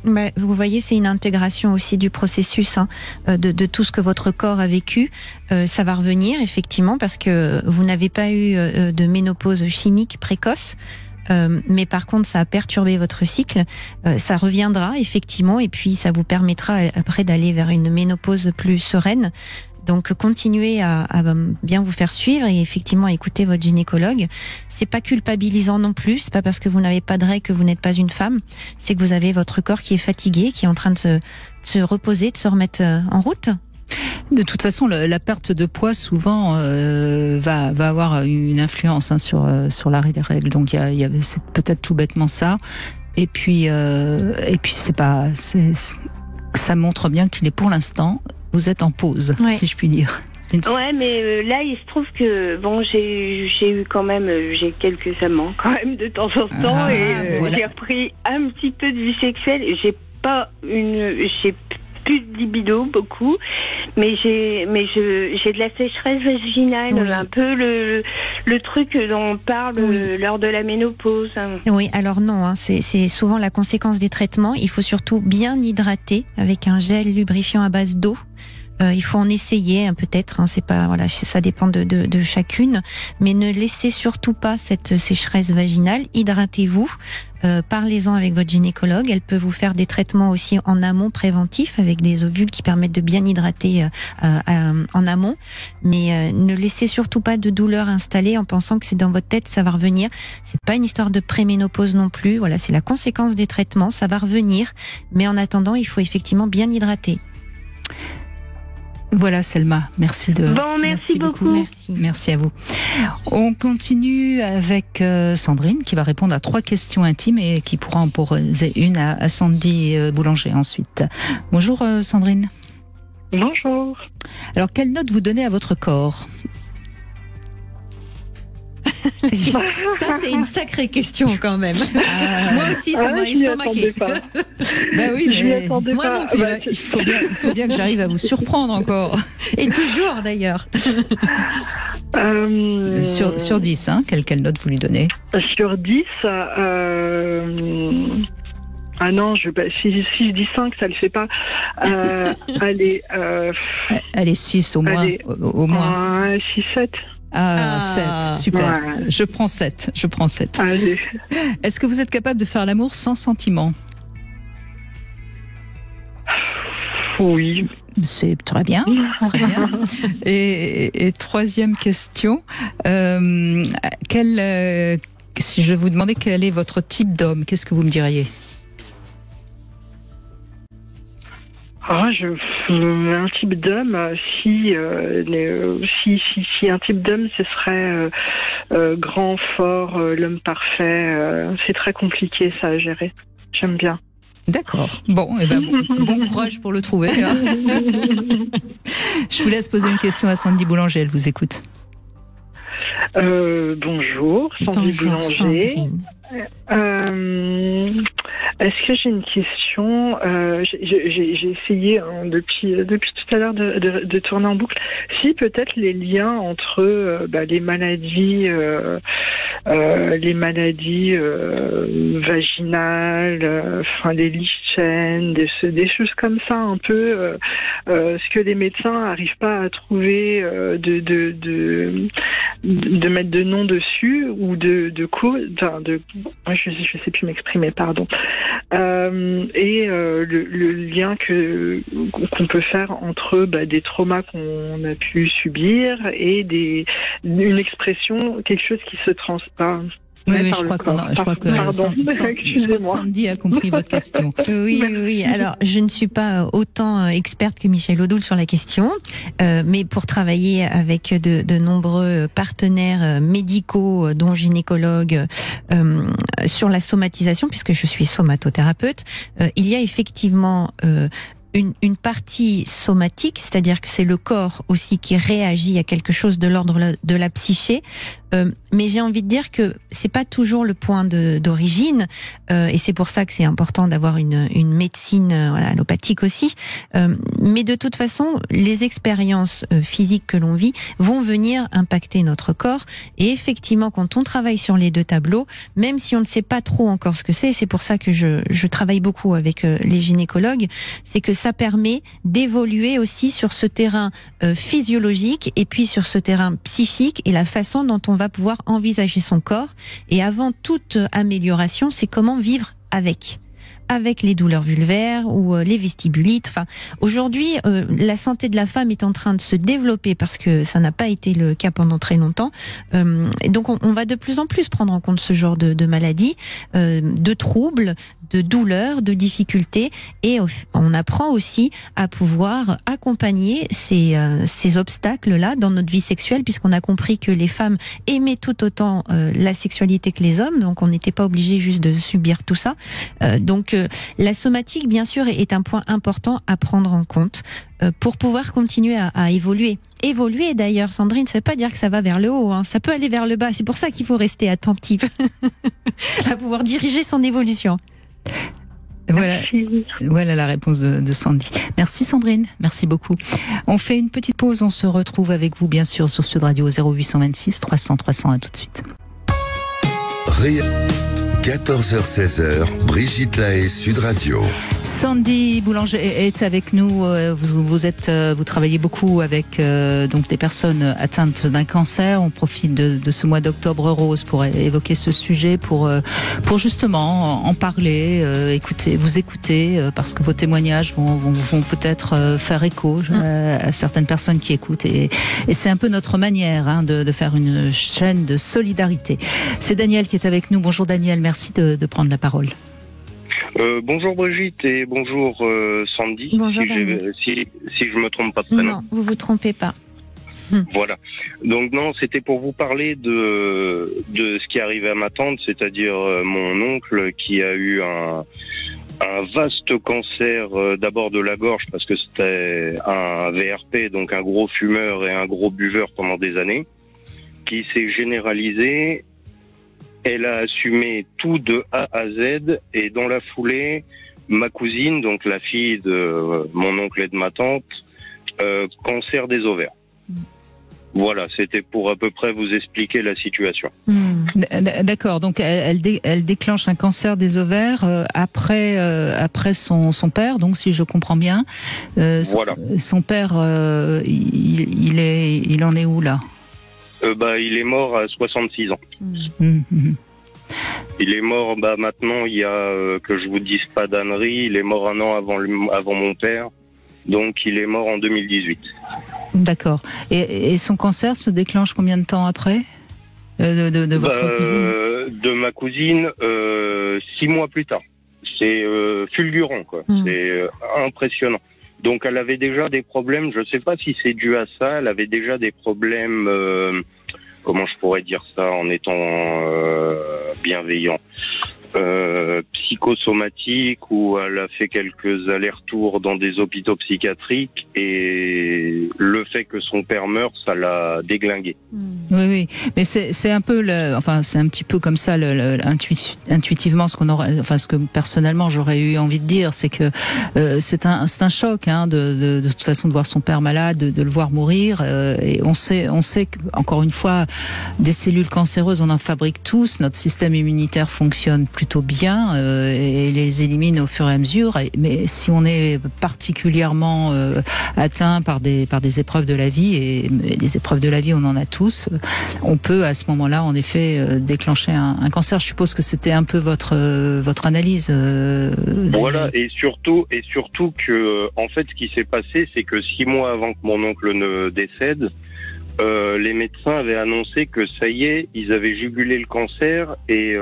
Mais vous voyez, c'est une intégration aussi du processus de tout ce que votre corps a vécu. Ça va revenir effectivement parce que vous n'avez pas eu de ménopause chimique précoce. Mais par contre, ça a perturbé votre cycle. Ça reviendra effectivement, et puis ça vous permettra après d'aller vers une ménopause plus sereine. Donc continuez à bien vous faire suivre et effectivement écouter votre gynécologue. C'est pas culpabilisant non plus. C'est pas parce que vous n'avez pas de règles que vous n'êtes pas une femme. C'est que vous avez votre corps qui est fatigué, qui est en train de se reposer, de se remettre en route. De toute façon, la perte de poids souvent va avoir une influence sur l'arrêt des règles. Donc c'est peut-être tout bêtement ça. Et puis ça montre bien qu'il est pour l'instant vous êtes en pause, si je puis dire. Ouais, mais là il se trouve que j'ai eu quand même quelques amants quand même de temps en temps j'ai repris un petit peu de vie sexuelle. J'ai plus de libido beaucoup, mais j'ai de la sécheresse vaginale, un peu le truc dont on parle lors de la ménopause. Oui, alors non, c'est souvent la conséquence des traitements. Il faut surtout bien hydrater avec un gel lubrifiant à base d'eau. Il faut en essayer peut-être, c'est pas ça dépend de chacune, mais ne laissez surtout pas cette sécheresse vaginale. Hydratez-vous, parlez-en avec votre gynécologue. Elle peut vous faire des traitements aussi en amont préventifs avec des ovules qui permettent de bien hydrater en amont, mais ne laissez surtout pas de douleur installée en pensant que c'est dans votre tête, ça va revenir. C'est pas une histoire de préménopause non plus. Voilà, c'est la conséquence des traitements, ça va revenir, mais en attendant, il faut effectivement bien hydrater. Voilà Selma, merci beaucoup. Merci à vous. On continue avec Sandrine qui va répondre à 3 questions intimes et qui pourra en poser une à Sandy Boulanger ensuite. Bonjour Sandrine. Bonjour. Alors quelle note vous donnez à votre corps ? Ça, c'est une sacrée question quand même. Moi aussi, ça m'a estomaqué. Ben oui, mais moi non plus. Il faut bien que j'arrive à vous surprendre encore. Et toujours, d'ailleurs. Sur 10, quelle note vous lui donnez ? Sur 10, ah non, si je dis 5, ça le fait pas. Allez, 6 au moins. Au moins. 6, 7. 7, super. Ouais. Je prends 7. Allez. Est-ce que vous êtes capable de faire l'amour sans sentiment ? Oui. C'est très bien. Et 3e question. Si je vous demandais quel est votre type d'homme, qu'est-ce que vous me diriez ? Un type d'homme, si un type d'homme, ce serait grand, fort, l'homme parfait. C'est très compliqué ça à gérer. J'aime bien. D'accord. Bon courage pour le trouver. Je vous laisse poser une question à Sandy Boulanger, elle vous écoute. Bonjour, Sandy Boulanger. Est-ce que j'ai une question ? J'ai essayé depuis tout à l'heure de tourner en boucle. Si peut-être les liens entre les maladies vaginales, les Lichten, des choses comme ça un peu, ce que les médecins n'arrivent pas à trouver de mettre de nom dessus ou de cause, je sais plus m'exprimer, pardon. Et le lien qu'on peut faire entre des traumas qu'on a pu subir et une expression, quelque chose qui se transforme. Oui, je crois que Sandy a compris votre question. Oui. Alors, je ne suis pas autant experte que Michel Odoul sur la question, mais pour travailler avec de nombreux partenaires médicaux, dont gynécologues, sur la somatisation, puisque je suis somatothérapeute, il y a effectivement une partie somatique, c'est-à-dire que c'est le corps aussi qui réagit à quelque chose de l'ordre de la psyché, Mais j'ai envie de dire que c'est pas toujours le point d'origine, et c'est pour ça que c'est important d'avoir une médecine allopathique aussi. Mais de toute façon, les expériences physiques que l'on vit vont venir impacter notre corps. Et effectivement, quand on travaille sur les deux tableaux, même si on ne sait pas trop encore ce que c'est pour ça que je travaille beaucoup avec les gynécologues, c'est que ça permet d'évoluer aussi sur ce terrain physiologique et puis sur ce terrain psychique et la façon dont on va pouvoir envisager son corps. Et avant toute amélioration, c'est comment vivre avec les douleurs vulvaires ou les vestibulites. Enfin, aujourd'hui, la santé de la femme est en train de se développer parce que ça n'a pas été le cas pendant très longtemps. Et donc, on va de plus en plus prendre en compte ce genre de maladies, de troubles, de douleurs, de difficultés, et on apprend aussi à pouvoir accompagner ces obstacles-là dans notre vie sexuelle, puisqu'on a compris que les femmes aimaient tout autant la sexualité que les hommes, donc on n'était pas obligé juste de subir tout ça. Donc la somatique, bien sûr, est un point important à prendre en compte pour pouvoir continuer à évoluer. Évoluer, d'ailleurs, Sandrine, ça ne veut pas dire que ça va vers le haut, hein. Ça peut aller vers le bas. C'est pour ça qu'il faut rester attentif à pouvoir diriger son évolution. Voilà la réponse de Sandy. Merci Sandrine, merci beaucoup. On fait une petite pause, on se retrouve avec vous bien sûr sur Sud Radio 0826 300 300. À tout de suite. 14h-16h, Brigitte Lahaie, Sud Radio. Sandy Boulanger est avec nous. Vous travaillez beaucoup avec donc des personnes atteintes d'un cancer. On profite de ce mois d'octobre rose pour évoquer ce sujet, pour justement en parler, vous écouter, parce que vos témoignages vont peut-être faire écho à certaines personnes qui écoutent. Et c'est un peu notre manière de faire une chaîne de solidarité. C'est Daniel qui est avec nous. Bonjour Daniel, merci de prendre la parole. Bonjour Brigitte et bonjour Sandy. Bonjour si je me trompe pas de prénom. Non, vous vous trompez pas. Voilà. Donc non, c'était pour vous parler de ce qui arrivait à ma tante, c'est-à-dire mon oncle qui a eu un vaste cancer d'abord de la gorge parce que c'était un VRP, donc un gros fumeur et un gros buveur pendant des années, qui s'est généralisé. Elle a assumé tout de A à Z et dans la foulée, ma cousine, donc la fille de mon oncle et de ma tante, cancer des ovaires. Voilà, c'était pour à peu près vous expliquer la situation. D'accord, donc elle déclenche un cancer des ovaires après son père, donc si je comprends bien. Voilà. Son père, il en est où là ? Il est mort à 66 ans. Il est mort maintenant, il y a, que je vous dise pas d'ânerie, il est mort un an avant mon père, donc il est mort en 2018. D'accord. Et son cancer se déclenche combien de temps après de votre cousine ? De ma cousine, 6 mois plus tard. C'est fulgurant, quoi. C'est impressionnant. Donc elle avait déjà des problèmes, je ne sais pas si c'est dû à ça, elle avait déjà des problèmes, comment je pourrais dire ça en étant bienveillant, psychosomatiques, où elle a fait quelques allers-retours dans des hôpitaux psychiatriques et le fait que son père meure, ça l'a déglingué. Oui, mais c'est un peu c'est un petit peu comme ça intuitivement ce que personnellement j'aurais eu envie de dire, c'est que c'est un choc de toute façon de voir son père malade, de le voir mourir, et on sait que, encore une fois, des cellules cancéreuses on en fabrique tous, notre système immunitaire fonctionne plutôt bien et les élimine au fur et à mesure, mais si on est particulièrement atteint par des épreuves de la vie, et les épreuves de la vie on en a tous, on peut à ce moment-là en effet déclencher un cancer. Je suppose que c'était un peu votre analyse. Voilà, et surtout que en fait ce qui s'est passé, c'est que 6 mois avant que mon oncle ne décède, les médecins avaient annoncé que ça y est, ils avaient jugulé le cancer, et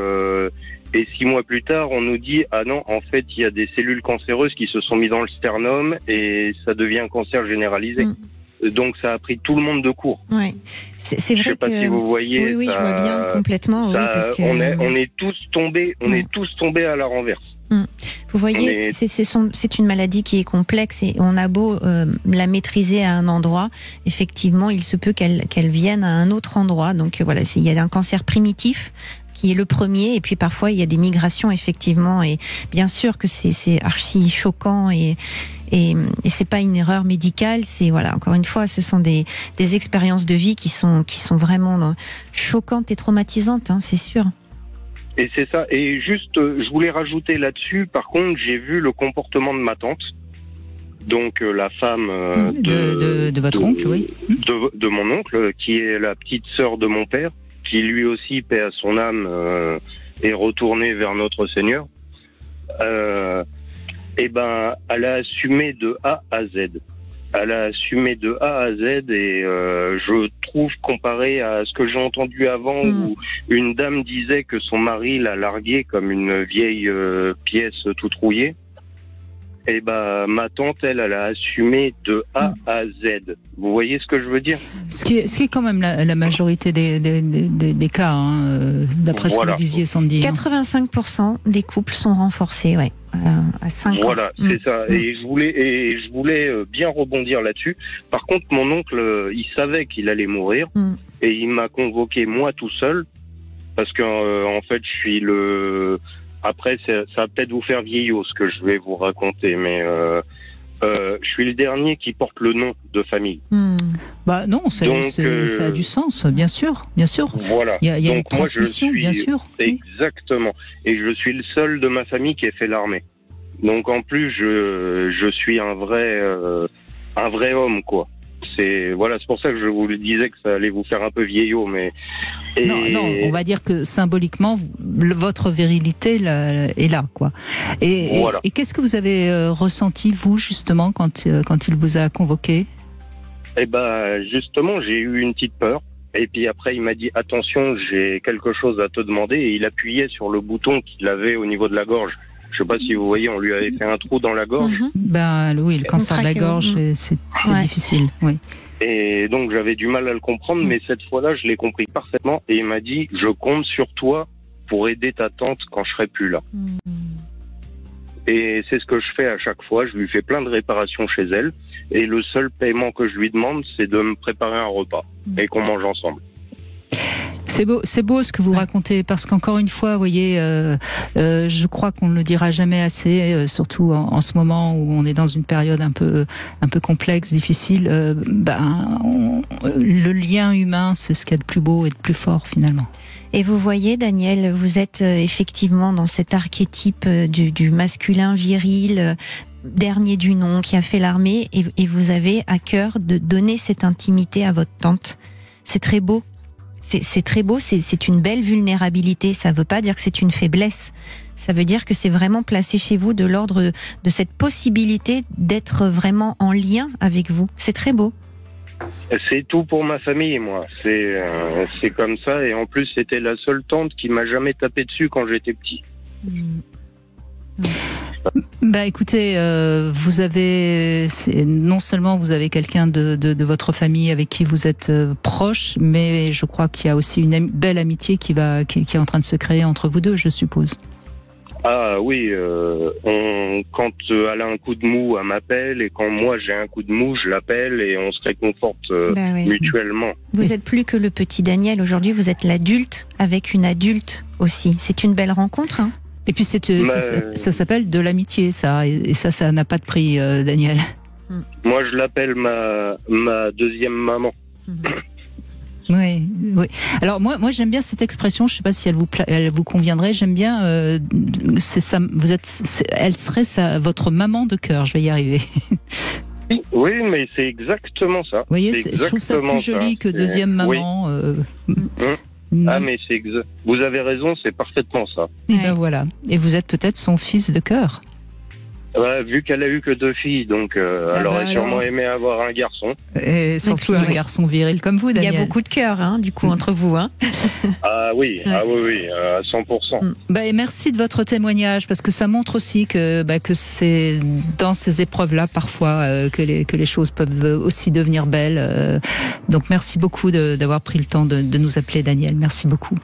6 mois plus tard, on nous dit ah non, en fait il y a des cellules cancéreuses qui se sont mises dans le sternum et ça devient un cancer généralisé. Donc ça a pris tout le monde de court. Ouais. C'est vrai. Je sais pas si vous voyez. Oui, je vois bien complètement. Ça, oui, parce que on est tous tombés à la renverse. Vous voyez, c'est une maladie qui est complexe et on a beau la maîtriser à un endroit, effectivement, il se peut qu'elle vienne à un autre endroit. Donc voilà, il y a un cancer primitif qui est le premier, et puis parfois il y a des migrations effectivement, et bien sûr que c'est archi choquant et c'est pas une erreur médicale, c'est voilà, encore une fois, ce sont des expériences de vie qui sont vraiment choquantes et traumatisantes, hein, c'est sûr. Et c'est ça. Et juste, je voulais rajouter là-dessus, par contre, j'ai vu le comportement de ma tante, donc la femme de votre oncle, oui. De mon oncle, qui est la petite sœur de mon père, qui lui aussi, paix à son âme, est retourné vers notre Seigneur. Et ben, elle a assumé de A à Z. Elle a assumé de A à Z et je trouve, comparé à ce que j'ai entendu avant, où une dame disait que son mari l'a larguée comme une vieille pièce toute rouillée, et ben ma tante, elle a assumé de A à Z. Vous voyez ce que je veux dire ? Ce qui est quand même la majorité des cas, hein, d'après ce que vous disiez, Sandy. 85% des couples sont renforcés, ouais. À 5 ans. Voilà, c'est ça. Et je voulais bien rebondir là-dessus. Par contre, mon oncle, il savait qu'il allait mourir et il m'a convoqué moi tout seul parce que en fait, je suis le. Après, ça va peut-être vous faire vieillot ce que je vais vous raconter, mais je suis le dernier qui porte le nom de famille. Bah non, ça a du sens, bien sûr. Voilà. Il y a une transmission, bien sûr. Exactement. Et je suis le seul de ma famille qui ait fait l'armée. Donc en plus, je suis un vrai homme, quoi. C'est pour ça que je vous le disais que ça allait vous faire un peu vieillot, mais non, on va dire que symboliquement votre virilité est là, quoi. Et qu'est-ce que vous avez ressenti vous justement quand il vous a convoqué ? Eh ben justement, j'ai eu une petite peur. Et puis après, il m'a dit attention, j'ai quelque chose à te demander, et il appuyait sur le bouton qu'il avait au niveau de la gorge. Je sais pas si vous voyez, on lui avait fait un trou dans la gorge. Ben oui, le cancer de la gorge, c'est difficile. Oui. Et donc j'avais du mal à le comprendre, mais cette fois-là, je l'ai compris parfaitement. Et il m'a dit, je compte sur toi pour aider ta tante quand je serai plus là. Et c'est ce que je fais à chaque fois. Je lui fais plein de réparations chez elle. Et le seul paiement que je lui demande, c'est de me préparer un repas et qu'on mange ensemble. C'est beau ce que vous racontez, parce qu'encore une fois, vous voyez, je crois qu'on ne le dira jamais assez, surtout en ce moment où on est dans une période un peu complexe, difficile. Le lien humain, c'est ce qu'il y a de plus beau et de plus fort finalement. Et vous voyez, Daniel, vous êtes effectivement dans cet archétype du masculin viril, dernier du nom, qui a fait l'armée, et vous avez à cœur de donner cette intimité à votre tante. C'est très beau. C'est très beau, c'est une belle vulnérabilité. Ça ne veut pas dire que c'est une faiblesse. Ça veut dire que c'est vraiment placé chez vous de l'ordre de cette possibilité d'être vraiment en lien avec vous. C'est très beau. C'est tout pour ma famille, moi. C'est comme ça. Et en plus, c'était la seule tante qui m'a jamais tapé dessus quand j'étais petit. Bah écoutez, vous avez non seulement vous avez quelqu'un de votre famille avec qui vous êtes proche, mais je crois qu'il y a aussi une belle amitié qui est en train de se créer entre vous deux, je suppose. Ah oui, quand elle a un coup de mou, elle m'appelle, et quand moi j'ai un coup de mou, je l'appelle, et on se réconforte mutuellement. Vous êtes plus que le petit Daniel, aujourd'hui vous êtes l'adulte avec une adulte aussi. C'est une belle rencontre, hein. Et puis ça s'appelle de l'amitié, ça, et ça n'a pas de prix, Daniel. Moi, je l'appelle ma deuxième maman. Oui. Alors moi j'aime bien cette expression. Je sais pas si elle vous conviendrait. J'aime bien. C'est ça. Elle serait votre maman de cœur. Je vais y arriver. Oui, mais c'est exactement ça. Vous voyez, je trouve ça plus joli que deuxième maman. Ah mais vous avez raison, c'est parfaitement ça. Et ben voilà. Et vous êtes peut-être son fils de cœur. Vu qu'elle a eu que 2 filles, donc elle aurait sûrement aimé avoir un garçon. Et surtout un garçon viril comme vous, Daniel. Il y a beaucoup de cœur, du coup, entre vous. Ah oui, à 100%. Et merci de votre témoignage, parce que ça montre aussi que c'est dans ces épreuves-là, parfois, que les choses peuvent aussi devenir belles. Donc merci beaucoup d'avoir pris le temps de nous appeler, Daniel. Merci beaucoup.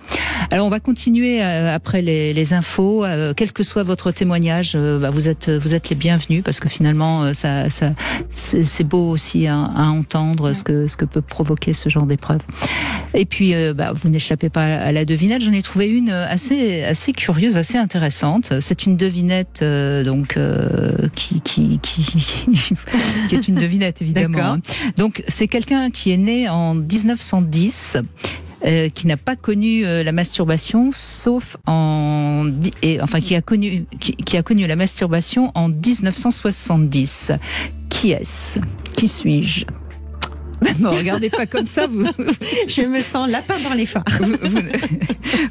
Alors on va continuer après les infos. Quel que soit votre témoignage, vous êtes les bienvenus, parce que finalement c'est beau aussi à entendre ce que peut provoquer ce genre d'épreuve. Et puis vous n'échappez pas à la devinette. J'en ai trouvé une assez curieuse, assez intéressante. C'est une devinette qui est une devinette évidemment. Donc c'est quelqu'un qui est né en 1910. Qui n'a pas connu la masturbation, qui a connu la masturbation en 1970. Qui est-ce? Qui suis-je? Ne me regardez pas comme ça, vous. Je me sens lapin dans les phares.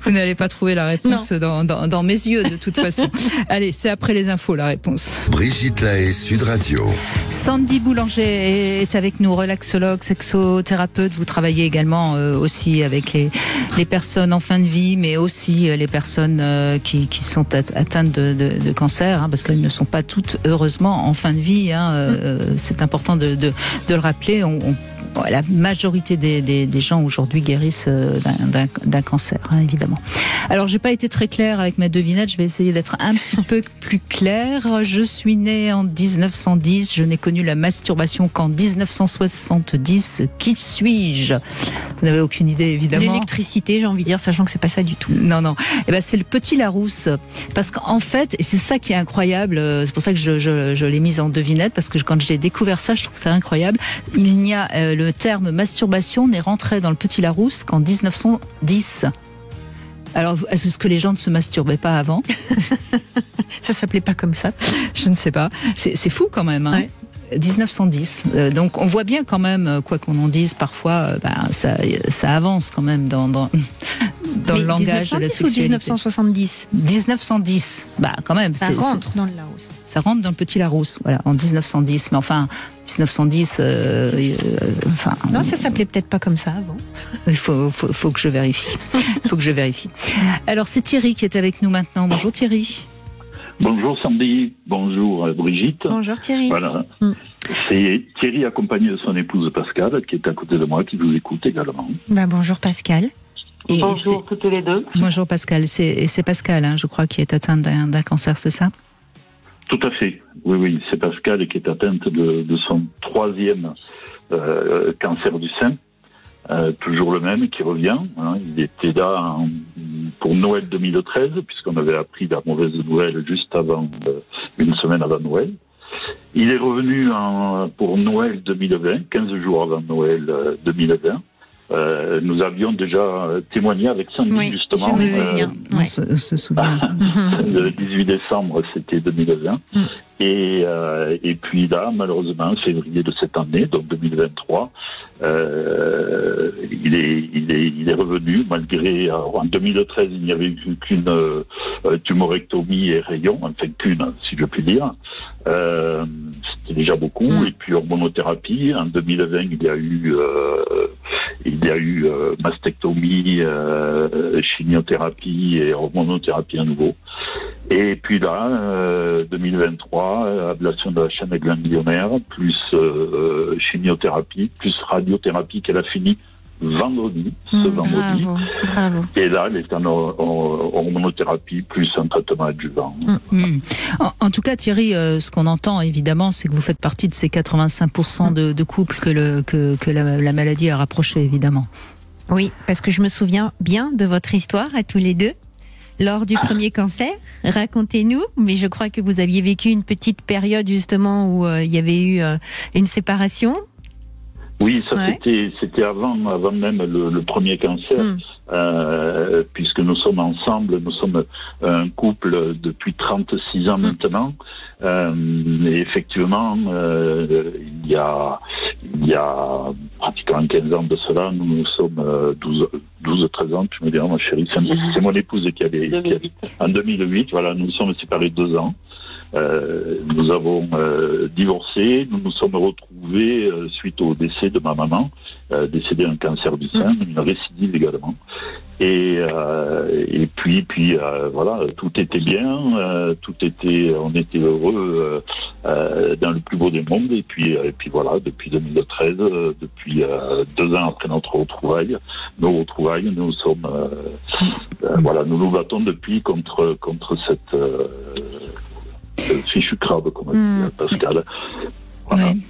Vous n'allez pas trouver la réponse dans mes yeux, de toute façon. Allez, c'est après les infos, la réponse. Brigitte Lahaie, Sud Radio. Sandy Boulanger est avec nous, relaxologue, sexothérapeute. Vous travaillez également aussi avec les personnes en fin de vie, mais aussi les personnes qui sont atteintes de cancer, parce qu'elles ne sont pas toutes, heureusement, en fin de vie. C'est important de le rappeler. La majorité des gens aujourd'hui guérissent d'un cancer, évidemment. Alors, j'ai pas été très claire avec ma devinette. Je vais essayer d'être un petit peu plus claire. Je suis née en 1910. Je n'ai connu la masturbation qu'en 1970. Qui suis-je? Vous n'avez aucune idée, évidemment. L'électricité, j'ai envie de dire, sachant que c'est pas ça du tout. Non. C'est le Petit Larousse. Parce qu'en fait, et c'est ça qui est incroyable, c'est pour ça que je l'ai mise en devinette, parce que quand j'ai découvert ça, je trouve ça incroyable. Il n'y a le terme masturbation n'est rentré dans le Petit Larousse qu'en 1910. Alors, est-ce que les gens ne se masturbaient pas avant? Ça s'appelait pas comme ça. Je ne sais pas. C'est fou quand même. 1910. Donc on voit bien quand même, quoi qu'on en dise, parfois, ça avance quand même dans le langage de la sexualité. Ou 1970 1910. Quand même. Ça rentre dans le Larousse. Ça rentre dans le Petit Larousse, voilà, en 1910. Mais enfin, 1910. Non, ça s'appelait peut-être pas comme ça avant. Il faut que je vérifie. Alors c'est Thierry qui est avec nous maintenant. Bonjour Thierry. Bonjour Sandy, bonjour Brigitte. Bonjour Thierry. Voilà. C'est Thierry accompagné de son épouse Pascal qui est à côté de moi, qui vous écoute également. Bonjour Pascal. Bonjour toutes les deux. Bonjour Pascal, c'est Pascal, je crois, qui est atteinte d'un cancer, c'est ça? Tout à fait, oui, c'est Pascal qui est atteinte de son 3e cancer du sein. Toujours le même qui revient. Il était là pour Noël 2013, puisqu'on avait appris la mauvaise nouvelle juste avant, une semaine avant Noël. Il est revenu pour Noël 2020, 15 jours avant Noël 2020. Nous avions déjà témoigné avec Sandy, justement. Je me souviens. On se souvient. Le 18 décembre, c'était 2020. Et puis là, malheureusement, février de cette année, donc 2023, il est revenu, malgré, en 2013, il n'y avait eu qu'une tumorectomie et rayon, enfin qu'une, si je puis dire. C'était déjà beaucoup. Et puis hormonothérapie. En 2020, il y a eu mastectomie, chimiothérapie et hormonothérapie à nouveau. Et puis là, 2023, ablation de la chaîne ganglionnaire, plus chimiothérapie, plus radiothérapie qu'elle a fini vendredi, ce vendredi. Bravo. Et là, elle est en hormonothérapie, plus un traitement adjuvant. En tout cas, Thierry, ce qu'on entend, évidemment, c'est que vous faites partie de ces 85% de couples que la maladie a rapprochés, évidemment. Oui, parce que je me souviens bien de votre histoire à tous les deux. Lors du premier cancer, racontez-nous, mais je crois que vous aviez vécu une petite période justement où il y avait eu une séparation. Oui, ça c'était avant même le premier cancer, puisque nous sommes ensemble, nous sommes un couple depuis 36 ans maintenant. Et effectivement, il y a pratiquement 15 ans de cela, nous sommes 12-13 ans, tu me diras ma chérie, c'est mon épouse qui avait en 2008, voilà, nous nous sommes séparés 2 ans. nous avons divorcé, nous nous sommes retrouvés suite au décès de ma maman, décédée d'un cancer du sein, une récidive également. Et puis voilà, tout était bien, on était heureux dans le plus beau des mondes. Et puis voilà, depuis 2013, depuis 2 ans après nos retrouvailles, nous sommes voilà, nous nous battons depuis contre cette fichu crabe, comme dit Pascal. Voilà. Oui.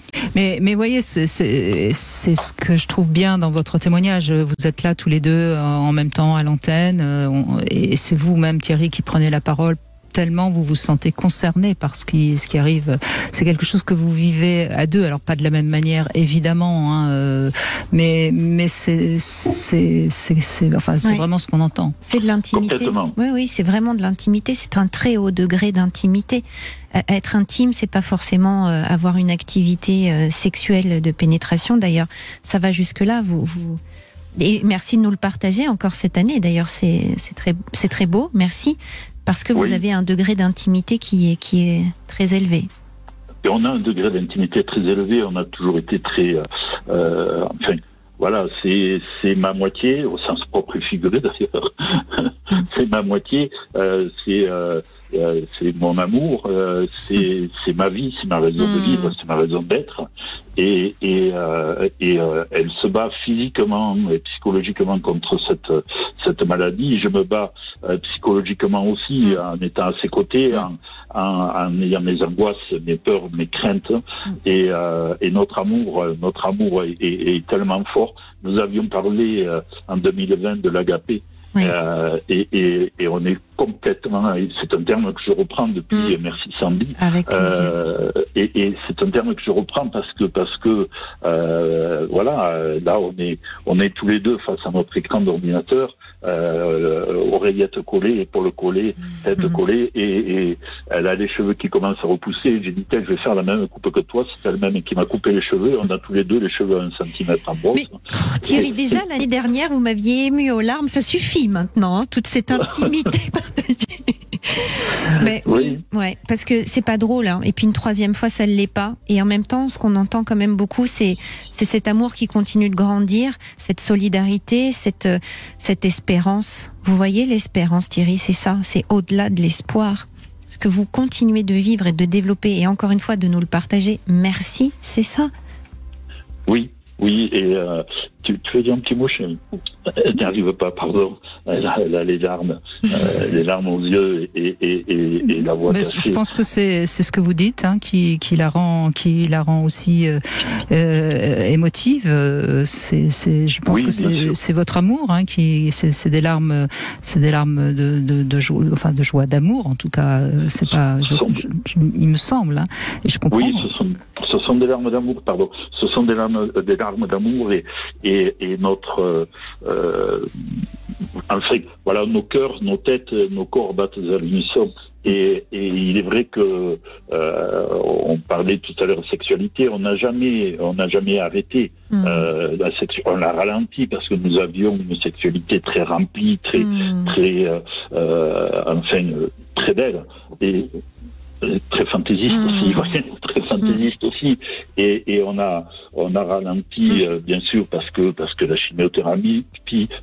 Mais voyez, c'est ce que je trouve bien dans votre témoignage. Vous êtes là tous les deux en même temps à l'antenne, et c'est vous-même, Thierry, qui prenez la parole. Tellement vous vous sentez concerné par ce qui arrive. C'est quelque chose que vous vivez à deux, alors pas de la même manière évidemment, hein, mais c'est vraiment ce qu'on entend. C'est de l'intimité. Oui, c'est vraiment de l'intimité. C'est un très haut degré d'intimité. Être intime, c'est pas forcément avoir une activité sexuelle de pénétration. D'ailleurs, ça va jusque là. Et merci de nous le partager encore cette année. D'ailleurs, c'est très beau. Merci. Parce que vous avez un degré d'intimité qui est très élevé. Et on a un degré d'intimité très élevé. On a toujours été très... enfin, voilà, c'est ma moitié, au sens propre et figuré d'ailleurs. C'est ma moitié, c'est mon amour, c'est ma vie, c'est ma raison de vivre, c'est ma raison d'être. Et elle se bat physiquement et psychologiquement contre cette maladie. Je me bats psychologiquement aussi en étant à ses côtés, en ayant mes angoisses, mes peurs, mes craintes. Et notre amour est tellement fort. Nous avions parlé en 2020 de l'agapé. Oui. Et on est complètement, c'est un terme que je reprends depuis, merci Sandy. Avec plaisir. Et c'est un terme que je reprends parce que voilà, là on est tous les deux face à notre écran d'ordinateur, oreillette collée, épaule collée, tête collée, et elle a les cheveux qui commencent à repousser. J'ai dit, je vais faire la même coupe que toi, c'est elle-même qui m'a coupé les cheveux. On a tous les deux les cheveux à 1 centimètre en brosse. Mais Thierry, déjà l'année dernière, vous m'aviez ému aux larmes, ça suffit maintenant, hein, toute cette intimité partagée. Mais oui, ouais, parce que c'est pas drôle, hein. Et puis une 3e fois, ça ne l'est pas. Et en même temps, ce qu'on entend quand même beaucoup, c'est cet amour qui continue de grandir, cette solidarité, cette espérance. Vous voyez l'espérance, Thierry, c'est ça, c'est au-delà de l'espoir. Ce que vous continuez de vivre et de développer, et encore une fois de nous le partager. Merci, c'est ça. Oui, et tu veux dire un petit mot, chérie? Elle n'arrive pas, pardon. Elle a les larmes aux yeux et la voix cachée. Je pense que c'est ce que vous dites, hein, qui la rend aussi émotive. Je pense que c'est votre amour, hein, c'est des larmes de joie, enfin de joie, d'amour en tout cas. C'est pas, il me semble, hein, et je comprends. Oui, ce sont des larmes d'amour, pardon. Ce sont des larmes d'amour et notre enfin, voilà, nos cœurs, nos têtes, nos corps battent à l'unisson. Et il est vrai que on parlait tout à l'heure de sexualité, on n'a jamais arrêté la sexualité. On l'a ralenti parce que nous avions une sexualité très remplie, très belle et très fantaisiste aussi, très fantaisiste aussi, et on a ralenti bien sûr parce que la chimiothérapie,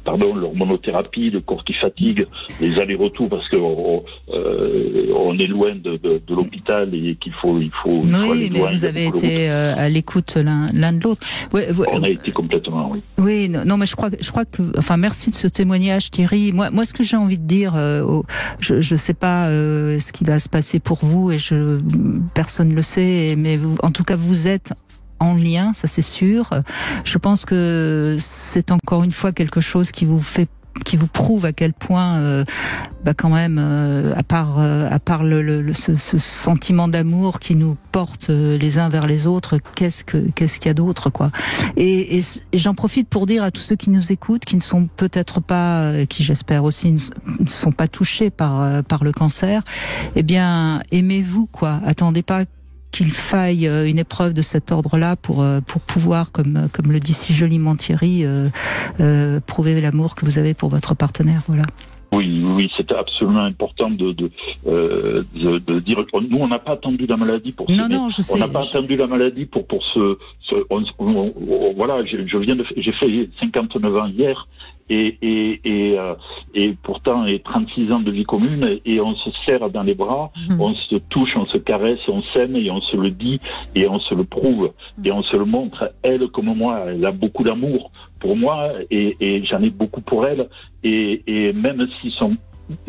l'hormonothérapie, le corps qui fatigue, les allers-retours parce que on est loin de l'hôpital et qu'il faut aller loin. Oui, mais vous avez été à l'écoute l'un de l'autre. On a été complètement, oui. Oui, non, mais je crois que, enfin, merci de ce témoignage, Thierry. Moi, ce que j'ai envie de dire, je sais pas ce qui va se passer pour vous, et personne ne le sait, mais en tout cas, vous êtes en lien, ça c'est sûr. Je pense que c'est encore une fois quelque chose qui vous prouve à quel point, quand même, à part ce sentiment d'amour qui nous porte les uns vers les autres, qu'est-ce qu'il y a d'autre, quoi. Et j'en profite pour dire à tous ceux qui nous écoutent, qui ne sont peut-être pas, qui j'espère aussi ne sont pas touchés par le cancer, eh bien, aimez-vous, quoi. Attendez pas qu'il faille une épreuve de cet ordre-là pour pouvoir, comme le dit si joliment Thierry, prouver l'amour que vous avez pour votre partenaire. Voilà. Oui, c'est absolument important de dire. Nous, on n'a pas attendu la maladie pour se. Non, je sais. On n'a pas attendu la maladie pour voilà, j'ai fait 59 ans hier. Et pourtant, 36 ans de vie commune, et on se serre dans les bras, on se touche, on se caresse, on s'aime, et on se le dit, et on se le prouve, et on se le montre. Elle, comme moi, elle a beaucoup d'amour pour moi, et j'en ai beaucoup pour elle, et même si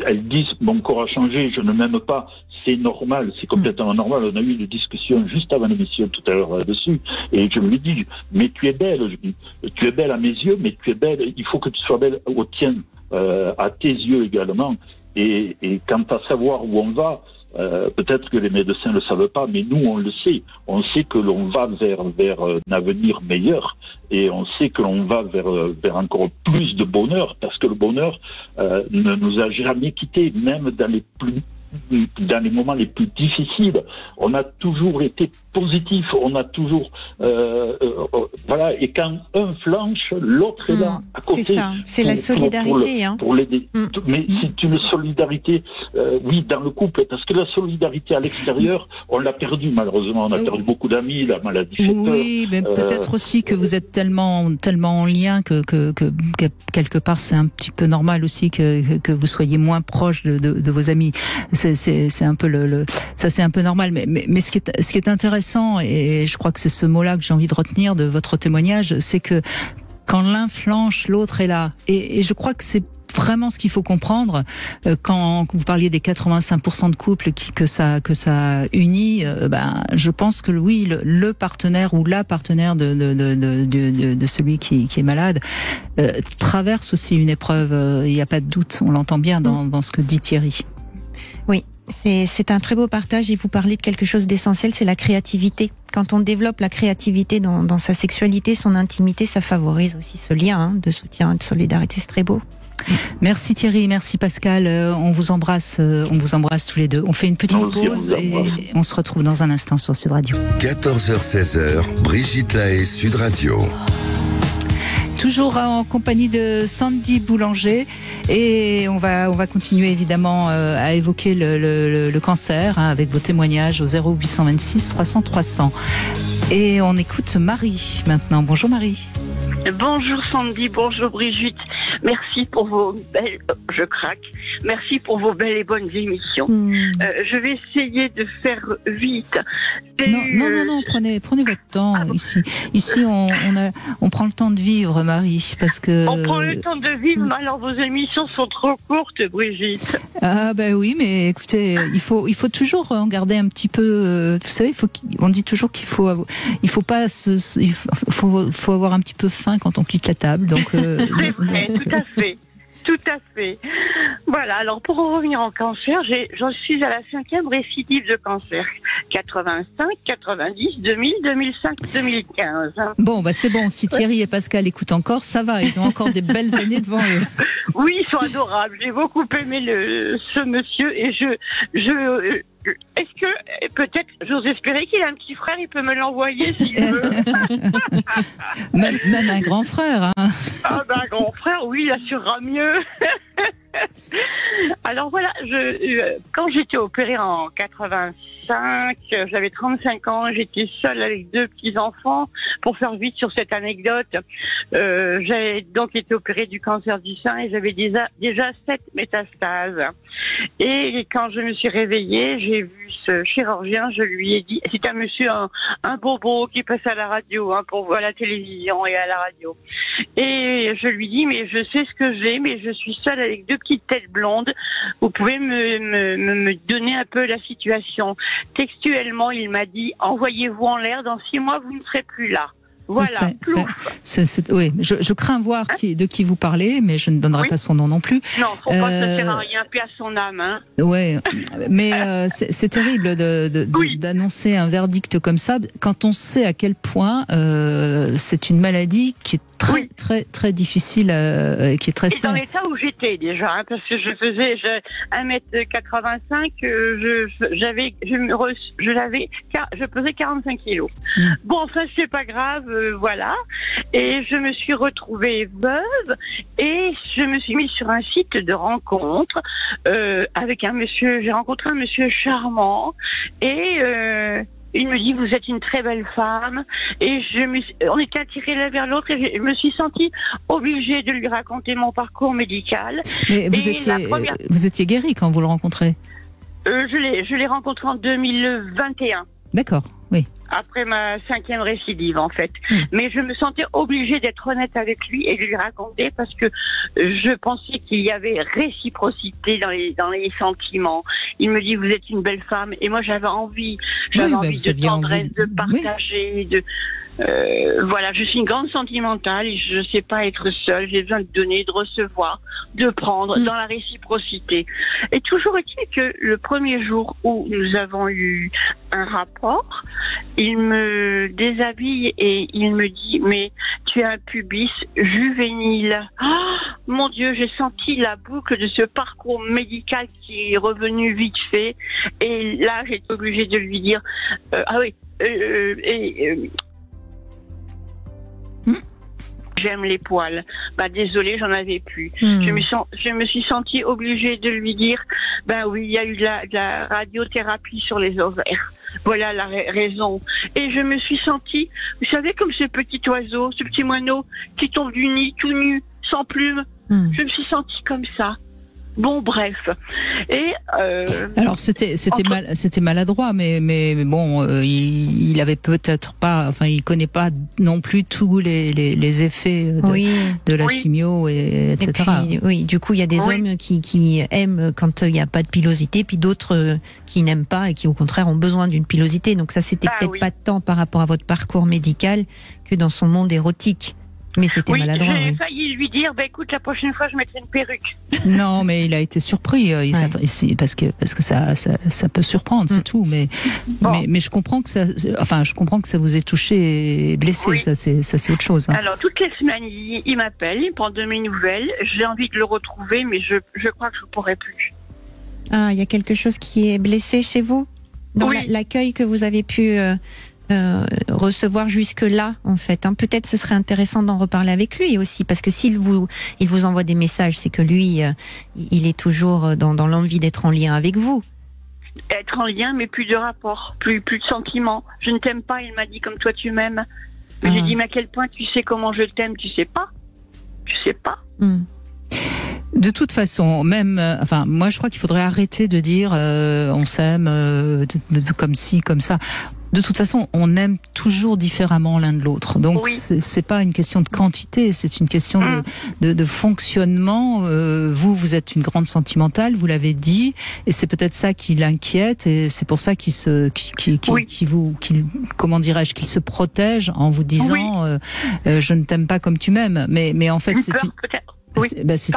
elles disent mon corps a changé, je ne m'aime pas, c'est normal, c'est complètement normal. On a eu une discussion juste avant l'émission tout à l'heure là-dessus, et je lui dis, mais tu es belle, tu es belle à mes yeux, mais tu es belle, il faut que tu sois belle aux tiens, à tes yeux également. Et quant à savoir où on va, peut-être que les médecins ne le savent pas, mais nous on le sait. On sait que l'on va vers un avenir meilleur, et on sait que l'on va vers encore plus de bonheur, parce que le bonheur ne nous a jamais quittés, même dans les moments les plus difficiles. On a toujours été positif, on a toujours voilà, et quand un flanche, l'autre est là à côté. C'est ça, c'est la solidarité pour l'aider. Mais c'est une solidarité oui, dans le couple, parce que la solidarité à l'extérieur, on l'a perdue malheureusement, on a perdu beaucoup d'amis, la maladie fait peur. Oui, mais peut-être aussi que vous êtes tellement en lien que quelque part c'est un petit peu normal aussi que vous soyez moins proche de vos amis. C'est un peu ça c'est un peu normal, mais ce qui est intéressant, et je crois que c'est ce mot-là que j'ai envie de retenir de votre témoignage, c'est que quand l'un flanche, l'autre est là, et je crois que c'est vraiment ce qu'il faut comprendre quand vous parliez des 85% de couples que ça unit. Je pense que oui, le partenaire ou la partenaire de celui qui est malade traverse aussi une épreuve. Il n'y a pas de doute. On l'entend bien dans ce que dit Thierry. Oui. C'est un très beau partage, et vous parlez de quelque chose d'essentiel, c'est la créativité. Quand on développe la créativité dans sa sexualité, son intimité, ça favorise aussi ce lien de soutien, de solidarité, c'est très beau. Merci Thierry, merci Pascal, on vous embrasse tous les deux. On fait une petite pause et on se retrouve dans un instant sur Sud Radio. 14h-16h, Brigitte Lahaie, Sud Radio. Toujours en compagnie de Sandy Boulanger, et on va continuer évidemment à évoquer le cancer avec vos témoignages au 0826 300 300. Et on écoute Marie maintenant. Bonjour Marie. Bonjour Sandy, bonjour Brigitte. Merci pour vos belles... Je craque. Merci pour vos belles et bonnes émissions. Je vais essayer de faire vite. Non, prenez votre temps. Ici, on prend le temps de vivre, Marie, parce que... On prend le temps de vivre, mais alors vos émissions sont trop courtes, Brigitte. Ah oui, mais écoutez, il faut toujours en garder un petit peu... vous savez, on dit toujours qu'il faut avoir un petit peu faim quand on quitte la table. Donc, c'est vrai, tout à fait. Voilà, alors pour en revenir en cancer, j'en suis à la 5e récidive de cancer. 85, 90, 2000, 2005, 2015. Bon, c'est bon, si Thierry et Pascal écoutent encore, ça va, ils ont encore des belles années devant eux. Oui, ils sont adorables. J'ai beaucoup aimé ce monsieur, et est-ce que, peut-être, j'ose espérer qu'il a un petit frère, il peut me l'envoyer s'il veut. même un grand frère, hein. Un grand frère, oui, il assurera mieux. Alors voilà, quand j'étais opérée en 85, j'avais 35 ans, j'étais seule avec 2 petits-enfants. Pour faire vite sur cette anecdote, j'avais donc été opérée du cancer du sein, et j'avais déjà 7 métastases. Et quand je me suis réveillée, j'ai vu ce chirurgien, je lui ai dit, c'est un monsieur, un bobo qui passe à la radio, pour voir la télévision et à la radio. Et je lui dis, mais je sais ce que j'ai, mais je suis seule avec 2 petites têtes blondes. Vous pouvez me donner un peu la situation. Textuellement, il m'a dit, envoyez-vous en l'air, dans 6 mois, vous ne serez plus là. Voilà. Oui, je crains voir de qui vous parlez, mais je ne donnerai pas son nom non plus. Non, son poste ne sert à rien, paix à son âme. Ouais, mais c'est terrible d'annoncer un verdict comme ça quand on sait à quel point c'est une maladie qui est très très difficile, qui est très simple. Et dans l'état où j'étais déjà, parce que je faisais 1m85, je pesais 45 kilos. Bon, enfin c'est pas grave, voilà. Et je me suis retrouvée veuve et je me suis mise sur un site de rencontre avec un monsieur. J'ai rencontré un monsieur charmant et il me dit vous êtes une très belle femme et on était attirés l'un vers l'autre et je me suis sentie obligée de lui raconter mon parcours médical. Mais vous étiez guérie quand vous le rencontrez? Je l'ai rencontré en 2021. D'accord, oui. Après ma 5e récidive, en fait. Mais je me sentais obligée d'être honnête avec lui et de lui raconter parce que je pensais qu'il y avait réciprocité dans les sentiments. Il me dit, vous êtes une belle femme. Et moi, j'avais envie de tendresse, de partager, voilà, je suis une grande sentimentale et je sais pas être seule. J'ai besoin de donner, de recevoir, de prendre dans la réciprocité. Et toujours est-il que le premier jour où nous avons eu un rapport, il me déshabille et il me dit mais tu as un pubis juvénile. Ah, mon Dieu, j'ai senti la boucle de ce parcours médical qui est revenu vite fait. Et là, j'ai été obligée de lui dire j'aime les poils. Bah désolée, j'en avais plus. Je me suis sentie obligée de lui dire, oui, il y a eu de la radiothérapie sur les ovaires. Voilà la raison. Et je me suis sentie, vous savez, comme ce petit oiseau, ce petit moineau qui tombe du nid tout nu, sans plumes. Je me suis sentie comme ça. Bon, bref. Et alors c'était maladroit, mais bon, il avait peut-être pas, enfin, il connaît pas non plus tous les effets de la chimio etc. Et puis, du coup, il y a des hommes qui aiment quand il n'y a pas de pilosité, puis d'autres qui n'aiment pas et qui au contraire ont besoin d'une pilosité. Donc ça, c'était peut-être pas tant par rapport à votre parcours médical que dans son monde érotique. Mais c'était maladroit. J'ai failli lui dire, écoute, la prochaine fois, je mettrai une perruque. Non, mais il a été surpris, parce que ça peut surprendre, c'est tout. Mais je comprends que ça vous ait touché et blessé. Ça c'est autre chose. Alors toutes les semaines, il m'appelle, il prend de mes nouvelles. J'ai envie de le retrouver, mais je crois que je ne pourrai plus. Ah, il y a quelque chose qui est blessé chez vous dans l'accueil que vous avez pu recevoir jusque-là, en fait. Peut-être ce serait intéressant d'en reparler avec lui aussi, parce que s'il vous envoie des messages, c'est que lui, il est toujours dans l'envie d'être en lien avec vous. Être en lien, mais plus de rapport, plus de sentiments. Je ne t'aime pas, il m'a dit comme toi tu m'aimes. J'ai dit, mais à quel point tu sais comment je t'aime, tu sais pas. Tu sais pas. De toute façon, même, moi je crois qu'il faudrait arrêter de dire on s'aime comme ci, comme ça. De toute façon, on aime toujours différemment l'un de l'autre. Donc, c'est pas une question de quantité, c'est une question de fonctionnement. Vous êtes une grande sentimentale, vous l'avez dit, et c'est peut-être ça qui l'inquiète, et c'est pour ça qu'il se protège en vous disant je ne t'aime pas comme tu m'aimes. Mais en fait, c'est une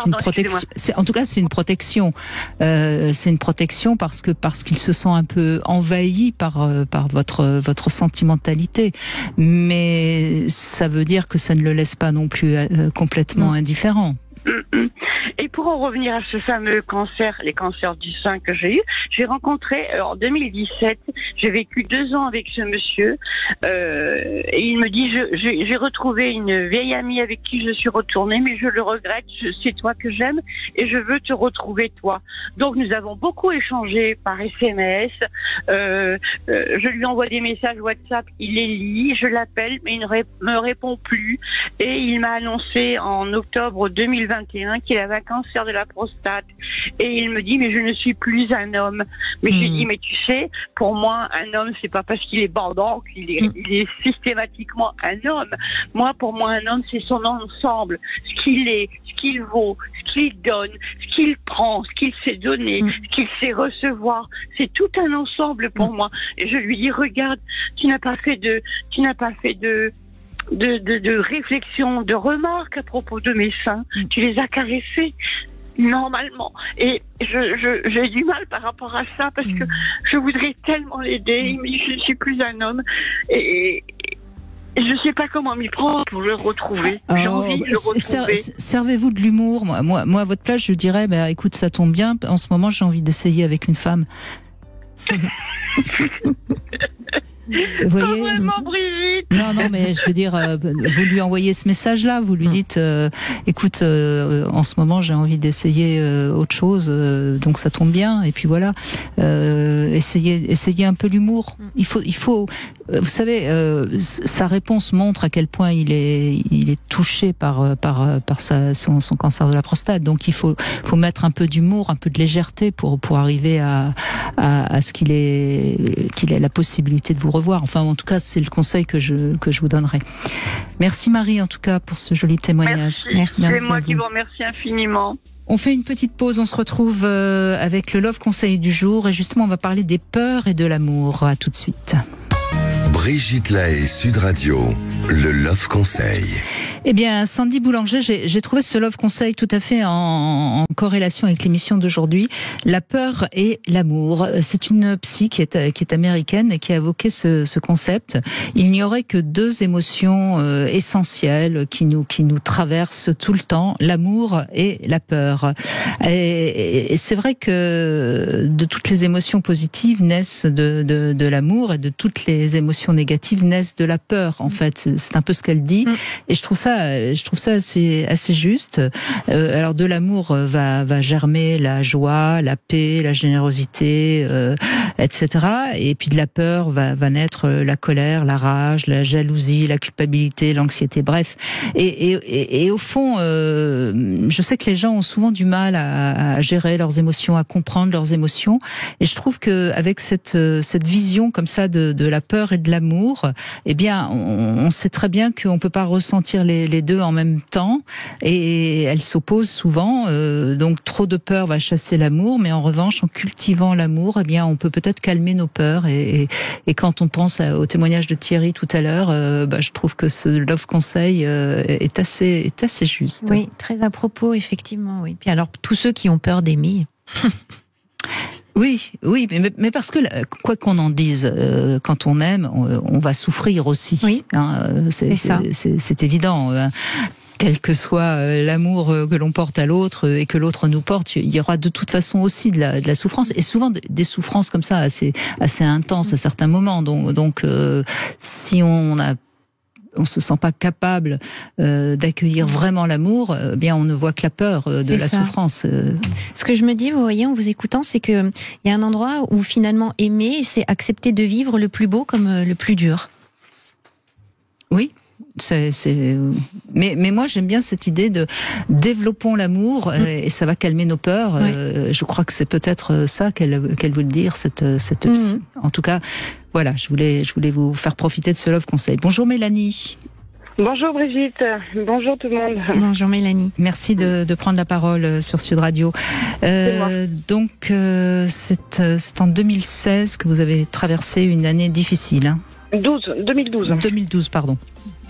une protection. En tout cas, c'est une protection. C'est une protection parce qu'il se sent un peu envahi par votre sentimentalité. Mais ça veut dire que ça ne le laisse pas non plus complètement indifférent. Et pour en revenir à ce fameux cancer, les cancers du sein que j'ai eu, j'ai rencontré en 2017, j'ai vécu 2 ans avec ce monsieur, et il me dit, j'ai retrouvé une vieille amie avec qui je suis retournée, mais je le regrette, c'est toi que j'aime, et je veux te retrouver toi. Donc nous avons beaucoup échangé par SMS, je lui envoie des messages WhatsApp, il les lit, je l'appelle, mais il ne me répond plus, et il m'a annoncé en octobre 2021 qu'il avait un cancer de la prostate, et il me dit mais je ne suis plus un homme. Mais j'ai dit mais tu sais, pour moi un homme c'est pas parce qu'il est bandant qu'il est systématiquement un homme. Pour moi un homme c'est son ensemble, ce qu'il est, ce qu'il vaut, ce qu'il donne, ce qu'il prend, ce qu'il sait donner, ce qu'il sait recevoir. C'est tout un ensemble pour moi. Et je lui dis regarde, tu n'as pas fait de réflexion, de remarques à propos de mes seins. Tu les as caressés normalement. Et j'ai du mal par rapport à ça parce que je voudrais tellement l'aider, mais je ne suis plus un homme. Et je ne sais pas comment m'y prendre pour le retrouver. J'ai envie de le retrouver. Servez-vous de l'humour. Moi, à votre place, je dirais, écoute, ça tombe bien. En ce moment, j'ai envie d'essayer avec une femme. Vous voyez, vraiment, Brigitte. non, mais je veux dire, vous lui envoyez ce message-là, vous lui dites, écoute, en ce moment j'ai envie d'essayer autre chose, donc ça tombe bien. Et puis voilà, essayez un peu l'humour. Il faut, vous savez, sa réponse montre à quel point il est touché par son cancer de la prostate. Donc il faut mettre un peu d'humour, un peu de légèreté pour arriver à ce qu'il ait la possibilité de vous revoir. Enfin, en tout cas, c'est le conseil que je vous donnerai. Merci Marie, en tout cas, pour ce joli témoignage. Merci. C'est moi qui vous remercie infiniment. On fait une petite pause, on se retrouve avec le Love Conseil du jour et justement, on va parler des peurs et de l'amour. À tout de suite. Brigitte Lahaie, Sud Radio, le Love Conseil. Eh bien, Sandy Boulanger, j'ai trouvé ce Love Conseil tout à fait en corrélation avec l'émission d'aujourd'hui. La peur et l'amour. C'est une psy qui est américaine et qui a évoqué ce concept. Il n'y aurait que deux émotions essentielles qui nous traversent tout le temps, l'amour et la peur. Et c'est vrai que de toutes les émotions positives naissent de l'amour et de toutes les émotions négatives naissent de la peur. En fait, c'est un peu ce qu'elle dit. Et je trouve ça assez juste. Alors de l'amour va germer la joie, la paix, la générosité, etc. Et puis de la peur va naître la colère, la rage, la jalousie, la culpabilité, l'anxiété. Bref. Et au fond, je sais que les gens ont souvent du mal à gérer leurs émotions, à comprendre leurs émotions. Et je trouve que avec cette vision comme ça de la peur et de l'amour, eh bien, on sait très bien qu'on peut pas ressentir les deux en même temps et elles s'opposent souvent. Donc trop de peur va chasser l'amour, mais en revanche, en cultivant l'amour, eh bien, on peut peut-être calmer nos peurs. Et quand on pense au témoignage de Thierry tout à l'heure, je trouve que ce Love Conseil est assez juste. Oui, très à propos, effectivement. Oui. Puis alors, tous ceux qui ont peur d'aimer. Oui, mais parce que quoi qu'on en dise, quand on aime, on va souffrir aussi. Oui, c'est évident. Quel que soit l'amour que l'on porte à l'autre et que l'autre nous porte, il y aura de toute façon aussi de la souffrance, et souvent des souffrances comme ça assez intenses à certains moments. Donc si on se sent pas capable d'accueillir vraiment l'amour, bien on ne voit que la peur de la souffrance. Ce que je me dis, vous voyez, en vous écoutant, c'est que il y a un endroit où finalement aimer, c'est accepter de vivre le plus beau comme le plus dur. Oui. Mais moi j'aime bien cette idée de développons l'amour et ça va calmer nos peurs. Je crois que c'est peut-être ça qu'elle voulait dire, cette psy. En tout cas, voilà, je voulais vous faire profiter de ce Love Conseil. Bonjour Mélanie. Bonjour Brigitte, bonjour tout le monde. Bonjour Mélanie. Merci de prendre la parole sur Sud Radio. Donc c'est en 2016 que vous avez traversé une année difficile. Hein. 2012. 2012, pardon.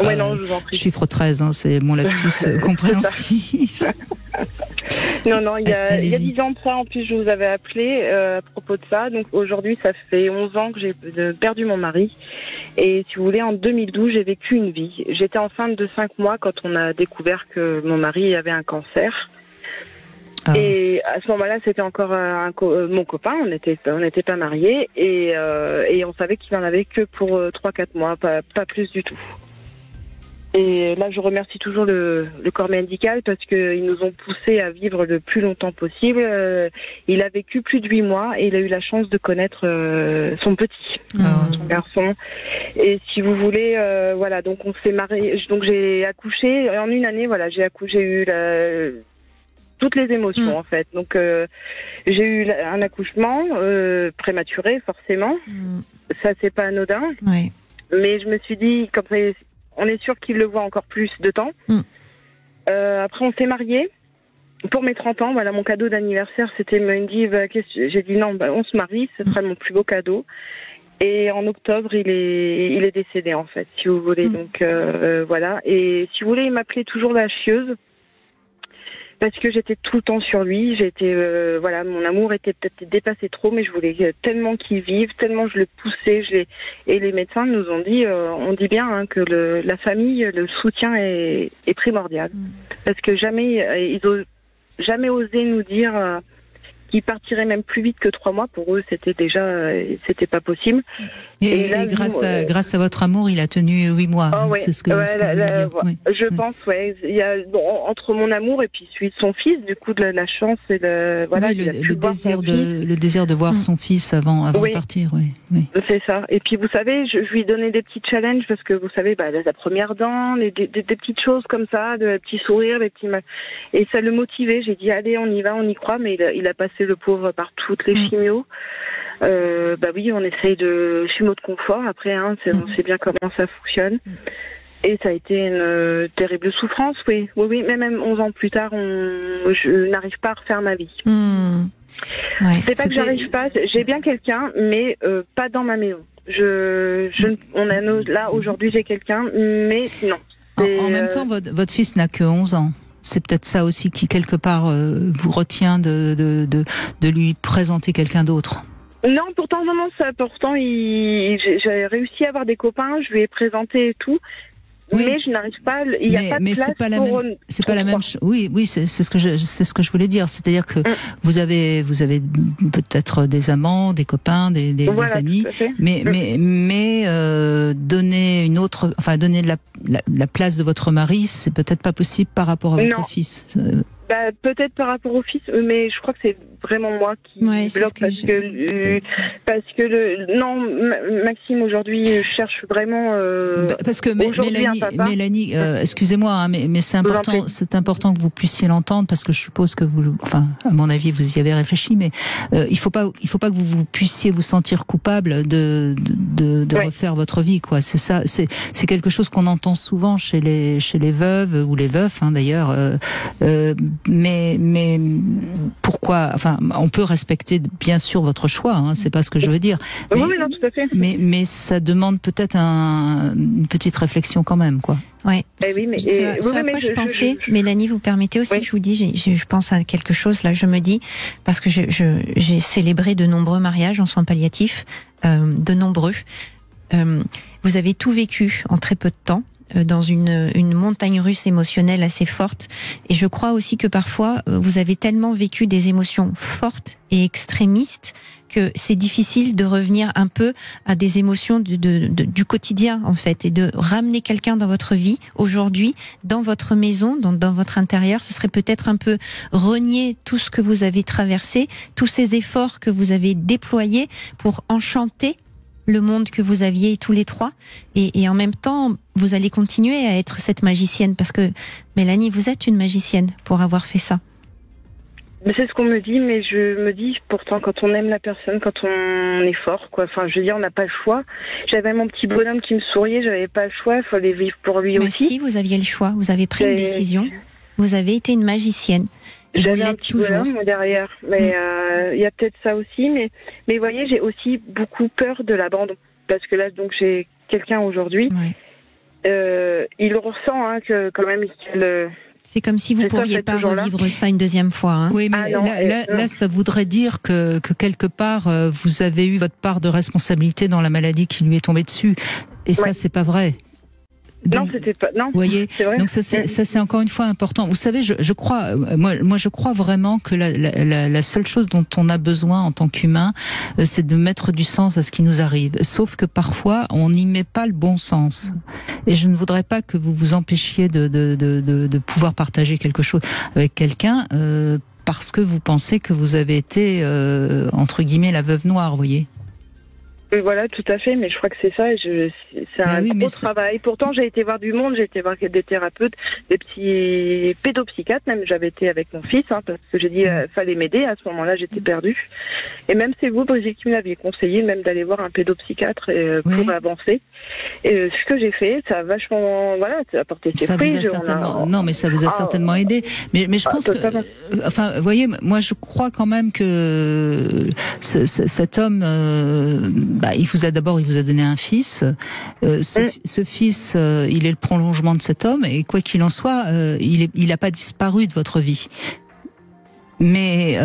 Ouais, non, je vous en prie. Chiffre 13, hein, c'est mon lapsus compréhensif. Non, il y a 10 ans de ça, en plus, je vous avais appelé à propos de ça. Donc aujourd'hui, ça fait 11 ans que j'ai perdu mon mari. Et si vous voulez, en 2012, j'ai vécu une vie. J'étais enceinte de 5 mois quand on a découvert que mon mari avait un cancer. Et à ce moment-là, c'était encore mon copain, on n'était pas mariés, et on savait qu'il en avait que pour 3-4 mois, pas plus du tout. Et là, je remercie toujours le corps médical parce qu'ils nous ont poussés à vivre le plus longtemps possible. Il a vécu plus de 8 mois et il a eu la chance de connaître son petit, son garçon. Et si vous voulez, voilà, donc on s'est mariés. Donc j'ai accouché en une année. Voilà, j'ai eu toutes les émotions en fait. Donc j'ai eu un accouchement prématuré forcément. Ça c'est pas anodin. Ouais. Mais je me suis dit comme ça, on est sûr qu'il le voit encore plus de temps. Après on s'est mariés pour mes 30 ans. Voilà, mon cadeau d'anniversaire c'était une dit j'ai dit non, on se marie, ce sera mon plus beau cadeau. Et en octobre il est décédé en fait, si vous voulez. Donc voilà. Et si vous voulez, il m'appelait toujours la chieuse. Parce que j'étais tout le temps sur lui, voilà, mon amour était peut-être dépassé trop, mais je voulais tellement qu'il vive, tellement je le poussais, et les médecins nous ont dit, on dit bien hein, que la famille, le soutien est primordial, parce que jamais ils ont jamais osé nous dire qui partirait même plus vite que 3 mois. Pour eux, c'était pas possible. Et là, grâce à votre amour, il a tenu 8 mois. Oh, ouais. C'est ce que vous voulez dire. Oui. Je pense, ouais. Il y a, entre mon amour et puis celui de son fils, du coup, de la chance et le désir de voir son fils avant de partir, oui. C'est ça. Et puis, vous savez, je lui donnais des petits challenges parce que vous savez, la première dent, des petites choses comme ça, des petits sourires, et ça le motivait. J'ai dit, allez, on y va, on y croit, mais il a passé le pauvre par toutes les chimios. Oui, on essaye de chimio de confort. Après, on sait bien comment ça fonctionne. Et ça a été une terrible souffrance, oui. Mais même 11 ans plus tard, je n'arrive pas à refaire ma vie. Ouais. C'est pas que j'arrive pas. J'ai bien quelqu'un, mais pas dans ma maison. Là aujourd'hui, j'ai quelqu'un, mais non. En même temps, votre fils n'a que 11 ans. C'est peut-être ça aussi qui, quelque part, vous retient de lui présenter quelqu'un d'autre. Non, pourtant, j'ai réussi à avoir des copains, je lui ai présenté et tout. Oui. Mais je n'arrive pas. Il n'y a pas de place pour. C'est pas la même chose. Oui, c'est ce que je voulais dire. C'est-à-dire que vous avez peut-être des amants, des copains, des amis, mais donner donner la place de votre mari, c'est peut-être pas possible par rapport à votre fils. Peut-être par rapport au fils, mais je crois que c'est vraiment moi qui bloque Maxime aujourd'hui cherche vraiment. Parce que Mélanie, excusez-moi, mais c'est important que vous puissiez l'entendre parce que je suppose que à mon avis, vous y avez réfléchi, mais il faut pas que vous puissiez vous sentir coupable de refaire votre vie, quoi. C'est ça, c'est quelque chose qu'on entend souvent chez les veuves ou les veufs, d'ailleurs. Mais pourquoi? On peut respecter bien sûr votre choix, c'est pas ce que je veux dire. Oui, non, tout à fait. Mais ça demande peut-être une petite réflexion quand même, quoi. Ouais. Je pensais, Mélanie, vous permettez aussi, je vous dis, je pense à quelque chose là. Je me dis parce que j'ai célébré de nombreux mariages en soins palliatifs, de nombreux. Vous avez tout vécu en très peu de temps. Dans une montagne russe émotionnelle assez forte. Et je crois aussi que parfois, vous avez tellement vécu des émotions fortes et extrémistes que c'est difficile de revenir un peu à des émotions du quotidien, en fait, et de ramener quelqu'un dans votre vie, aujourd'hui, dans votre maison, dans votre intérieur. Ce serait peut-être un peu renier tout ce que vous avez traversé, tous ces efforts que vous avez déployés pour enchanter le monde que vous aviez tous les trois, et en même temps vous allez continuer à être cette magicienne, parce que Mélanie, vous êtes une magicienne pour avoir fait ça. Mais c'est ce qu'on me dit, mais je me dis pourtant quand on aime la personne, quand on est fort, quoi. Je veux dire, on n'a pas le choix. J'avais mon petit bonhomme qui me souriait, j'avais pas le choix, il fallait vivre pour lui aussi. Si vous aviez le choix, vous avez pris une décision, vous avez été une magicienne. J'avais un petit bonhomme derrière, mais il y a peut-être ça aussi, mais vous voyez, j'ai aussi beaucoup peur de l'abandon, parce que là, donc j'ai quelqu'un aujourd'hui, il le ressent, que quand même, c'est comme si vous ne pourriez pas revivre ça une deuxième fois. Oui, mais là, ça voudrait dire que quelque part, vous avez eu votre part de responsabilité dans la maladie qui lui est tombée dessus, et ça, c'est pas vrai. Donc, non, c'était pas. Non. Vous voyez. C'est vrai. Donc ça, c'est encore une fois important. Vous savez, je crois, moi, je crois vraiment que la seule chose dont on a besoin en tant qu'humain, c'est de mettre du sens à ce qui nous arrive. Sauf que parfois, on n'y met pas le bon sens. Et je ne voudrais pas que vous vous empêchiez de pouvoir partager quelque chose avec quelqu'un parce que vous pensez que vous avez été entre guillemets la veuve noire, vous voyez. Voilà, tout à fait, mais je crois que c'est ça. C'est un gros travail. Pourtant, j'ai été voir du monde, j'ai été voir des thérapeutes, des petits pédopsychiatres, même j'avais été avec mon fils, parce que j'ai dit fallait m'aider. À ce moment-là, j'étais perdue. Et même c'est vous, Brigitte, qui me l'aviez conseillé, même d'aller voir un pédopsychiatre pour avancer. Et ce que j'ai fait, ça a vachement, ça a porté ses fruits. Non, mais ça vous a certainement aidé. Mais je pense que, vous voyez, moi, je crois quand même que cet homme. Il vous a donné un fils. Ce fils, il est le prolongement de cet homme, et quoi qu'il en soit, il n'a pas disparu de votre vie. Mais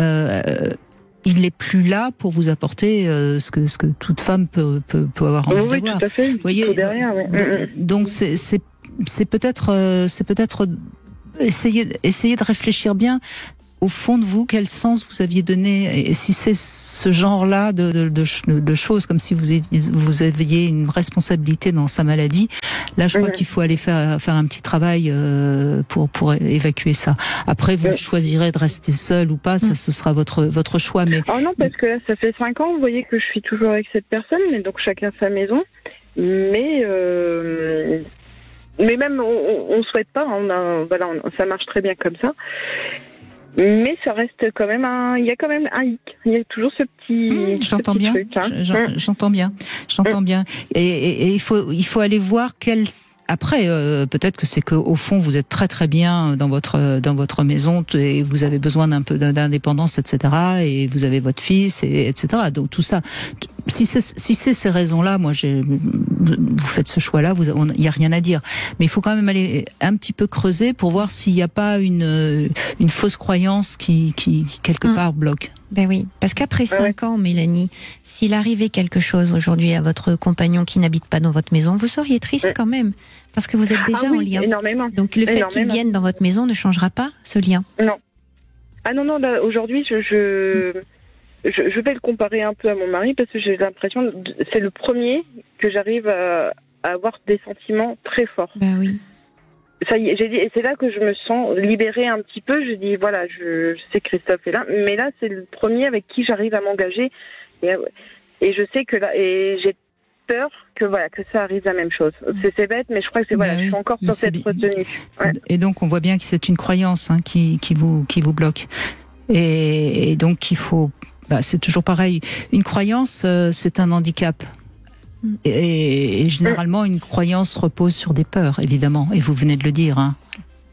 il n'est plus là pour vous apporter ce que toute femme peut avoir envie d'avoir. Oui, tout à fait. Vous voyez, donc c'est peut-être essayer de réfléchir bien. au fond de vous, quel sens vous aviez donné, et si c'est ce genre-là de choses, comme si vous aviez une responsabilité dans sa maladie, là je crois qu'il faut aller faire un petit travail pour évacuer ça. Après, vous choisirez de rester seul ou pas, ça ce sera votre choix. Mais non, parce que là ça fait 5 ans, vous voyez que je suis toujours avec cette personne, mais donc chacun sa maison. Mais même on souhaite pas, ça marche très bien comme ça. Mais ça reste quand même il y a quand même un hic. Il y a toujours ce petit. J'entends bien. Truc, hein. J'entends bien. Et il faut aller voir Après, peut-être que c'est que au fond vous êtes très très bien dans votre maison et vous avez besoin d'un peu d'indépendance, etc. Et vous avez votre fils, etc. Donc tout ça, si c'est ces raisons-là, moi vous faites ce choix-là, il y a rien à dire. Mais il faut quand même aller un petit peu creuser pour voir s'il n'y a pas une fausse croyance qui quelque part bloque. Ben oui, parce qu'après 5 ans, Mélanie, s'il arrivait quelque chose aujourd'hui à votre compagnon qui n'habite pas dans votre maison, vous seriez triste quand même, parce que vous êtes déjà en lien. Énormément. Donc le fait qu'il vienne dans votre maison ne changera pas ce lien. Non. Ah non, là, aujourd'hui, je vais le comparer un peu à mon mari, parce que j'ai l'impression c'est le premier que j'arrive à avoir des sentiments très forts. Ben oui. Ça y est, j'ai dit, et c'est là que je me sens libérée un petit peu. Je dis voilà, je sais que Christophe est là, mais là c'est le premier avec qui j'arrive à m'engager, et je sais que là, et j'ai peur que ça arrive la même chose. C'est bête, mais je crois que je suis encore sur cette retenue. Ouais. Et donc on voit bien que c'est une croyance qui vous bloque, et donc il faut. C'est toujours pareil. Une croyance, c'est un handicap. Et généralement, une croyance repose sur des peurs, évidemment. Et vous venez de le dire. Hein.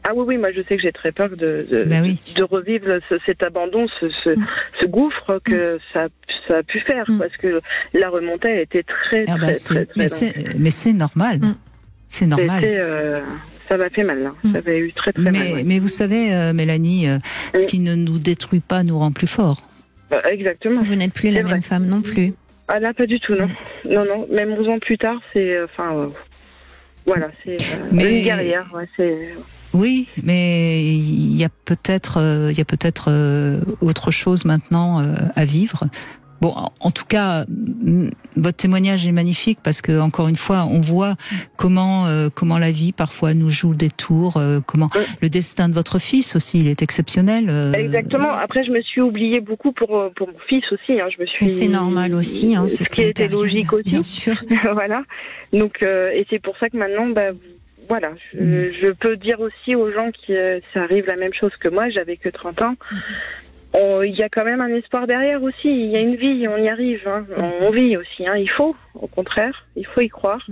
Ah oui, moi je sais que j'ai très peur de revivre cet abandon, ce gouffre que ça a pu faire, parce que la remontée a été très longue. Mais c'est normal. C'est normal. Ça m'a fait mal, là. Ça avait eu très mal. Mais vous savez, Mélanie, ce qui ne nous détruit pas nous rend plus forts. Exactement. Vous n'êtes plus la même femme non plus. Ah là, pas du tout, non. Non. Même 11 ans plus tard, c'est... c'est une guerrière. Oui, mais il y a peut-être autre chose maintenant à vivre. Bon, en tout cas, votre témoignage est magnifique parce que encore une fois, on voit comment la vie parfois nous joue des tours, comment le destin de votre fils aussi, il est exceptionnel. Exactement. Après, je me suis oubliée beaucoup pour mon fils aussi. Hein. Mais c'est normal aussi. Hein, ce qui était logique aussi. Bien sûr. Voilà. Donc, et c'est pour ça que maintenant, je peux dire aussi aux gens qui ça arrive la même chose que moi. J'avais que 30 ans. Il y a quand même un espoir derrière aussi. Il y a une vie, on y arrive. Hein. On vit aussi. Hein. Il faut, au contraire, il faut y croire.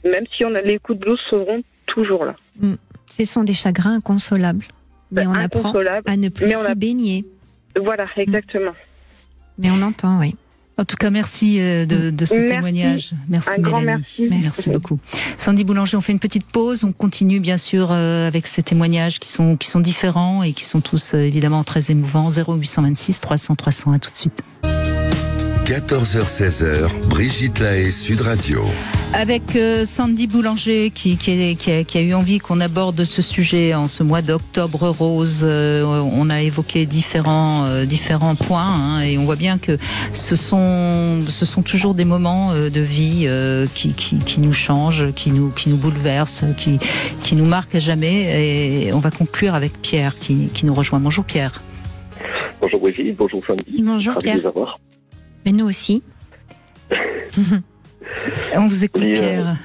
Même si les coups de blues seront toujours là. Ce sont des chagrins inconsolables. Mais on apprend à ne plus s'y baigner. Voilà, exactement. Mais on entend, oui. En tout cas, merci de ce témoignage. Merci, un grand merci. Merci beaucoup. Sandy Boulanger, on fait une petite pause. On continue bien sûr avec ces témoignages qui sont différents et qui sont tous évidemment très émouvants. 0826 300 300. À tout de suite. 14h-16h, Brigitte Lahaie, Sud Radio. Avec Sandy Boulanger qui a eu envie qu'on aborde ce sujet en ce mois d'octobre rose. On a évoqué différents points hein, et on voit bien que ce sont toujours des moments de vie qui nous changent, qui nous bouleversent, qui nous marquent à jamais. Et on va conclure avec Pierre qui nous rejoint. Bonjour Pierre. Bonjour Brigitte, bonjour Sandy. Bonjour Pierre. Ravi de vous avoir. Mais nous aussi. On vous écoute, Pierre.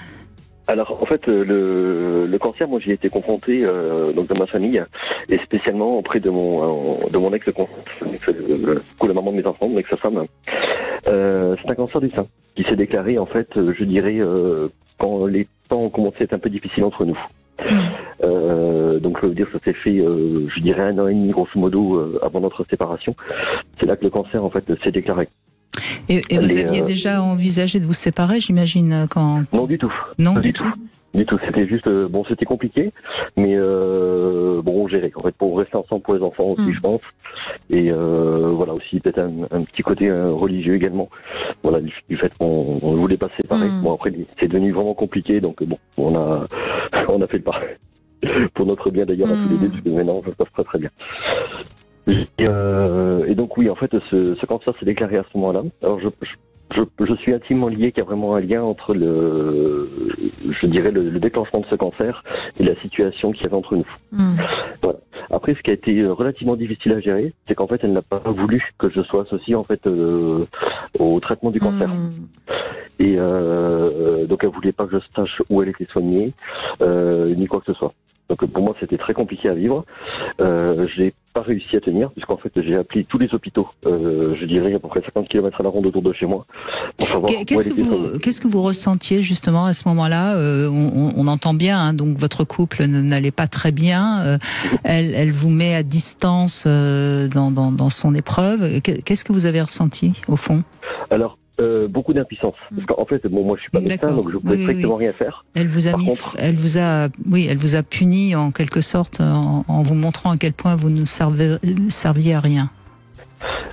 Alors, en fait, le cancer, moi, j'y ai été confronté donc dans ma famille, et spécialement auprès de mon la maman de mes enfants, mon ex-femme. C'est un cancer du sein qui s'est déclaré, en fait, je dirais, quand les temps ont commencé à être un peu difficiles entre nous. Donc, je veux dire, ça s'est fait, je dirais, 1 an et demi, grosso modo, avant notre séparation. C'est là que le cancer, en fait, s'est déclaré. Et vous aviez déjà envisagé de vous séparer, j'imagine, quand... Non, du tout. Non, du tout. Du tout. C'était juste, c'était compliqué, mais on gérait. En fait, pour rester ensemble pour les enfants aussi, je pense. Et voilà, aussi peut-être un petit côté religieux également. Voilà, du fait qu'on voulait pas se séparer. Bon, après, c'est devenu vraiment compliqué, donc on a fait le pas. Pour notre bien d'ailleurs, à tous les deux, parce que maintenant, ça se passe très très bien. Et donc oui, en fait, ce cancer s'est déclaré à ce moment-là. Alors je suis intimement lié qu'il y a vraiment un lien entre le déclenchement de ce cancer et la situation qu'il y avait entre nous. Voilà. Après, ce qui a été relativement difficile à gérer, c'est qu'en fait, elle n'a pas voulu que je sois associé en fait au traitement du cancer. Et donc, elle voulait pas que je sache où elle était soignée, ni quoi que ce soit. Donc pour moi, c'était très compliqué à vivre. J'ai pas réussi à tenir, puisqu'en fait, j'ai appelé tous les hôpitaux, je dirais à peu près 50 km à la ronde autour de chez moi, pour savoir Qu'est-ce que vous ressentiez justement à ce moment-là? On entend bien, hein, donc votre couple n'allait pas très bien. Elle vous met à distance dans son épreuve. Qu'est-ce que vous avez ressenti au fond? Alors, beaucoup d'impuissance. Parce qu'en fait, moi je suis pas médecin, donc je pouvais strictement rien faire. Elle vous a puni en quelque sorte en vous montrant à quel point vous ne serviez à rien.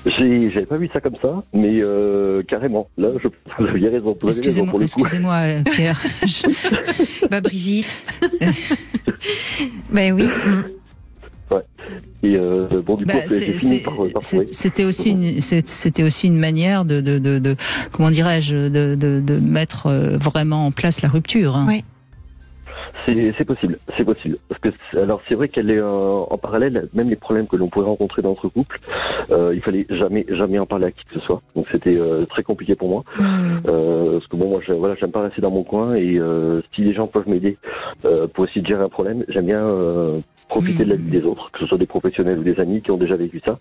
J'avais pas vu ça comme ça, mais carrément. Là, vous aviez raison. Excusez-moi, Pierre. Brigitte. Ben oui. Ouais. Et bon, du coup, j'ai fini par c'était aussi une manière de comment dirais-je, de mettre vraiment en place la rupture. Hein. Oui. C'est possible. Parce que alors c'est vrai qu'elle est en parallèle, même les problèmes que l'on pouvait rencontrer dans notre couple, il fallait jamais en parler à qui que ce soit. Donc c'était très compliqué pour moi. Parce que bon, moi, j'aime pas rester dans mon coin et si les gens peuvent m'aider pour essayer de gérer un problème, j'aime bien profiter de la vie des autres, que ce soit des professionnels ou des amis qui ont déjà vécu ça.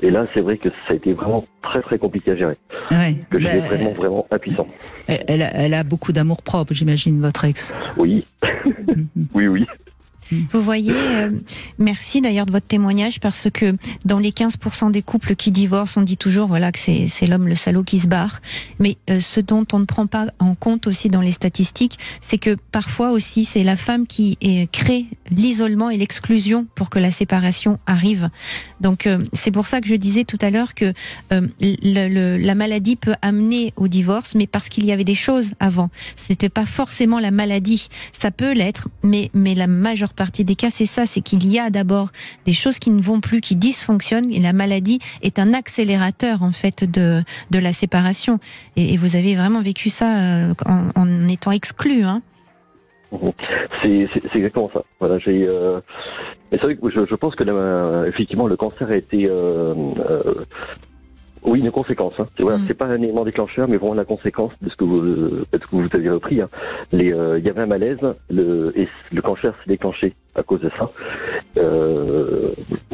Et là, c'est vrai que ça a été vraiment très très compliqué à gérer. Ouais, que j'étais vraiment impuissant. Elle a beaucoup d'amour propre, j'imagine, votre ex. Oui. Oui. Vous voyez, merci d'ailleurs de votre témoignage, parce que dans les 15% des couples qui divorcent, on dit toujours voilà que c'est l'homme le salaud qui se barre. Mais ce dont on ne prend pas en compte aussi dans les statistiques, c'est que parfois aussi c'est la femme qui crée l'isolement et l'exclusion pour que la séparation arrive. Donc c'est pour ça que je disais tout à l'heure que la maladie peut amener au divorce, mais parce qu'il y avait des choses avant. C'était pas forcément la maladie. Ça peut l'être, mais la majeure partie des cas, c'est ça, c'est qu'il y a d'abord des choses qui ne vont plus, qui dysfonctionnent, et la maladie est un accélérateur en fait de la séparation. Et vous avez vraiment vécu ça en étant exclu, hein. C'est exactement ça. Voilà, c'est vrai que je pense que effectivement le cancer a été oui, une conséquence. Hein. C'est pas un élément déclencheur, mais vraiment la conséquence de ce que vous avez repris. Hein. Il y avait un malaise, et le cancer s'est déclenché à cause de ça.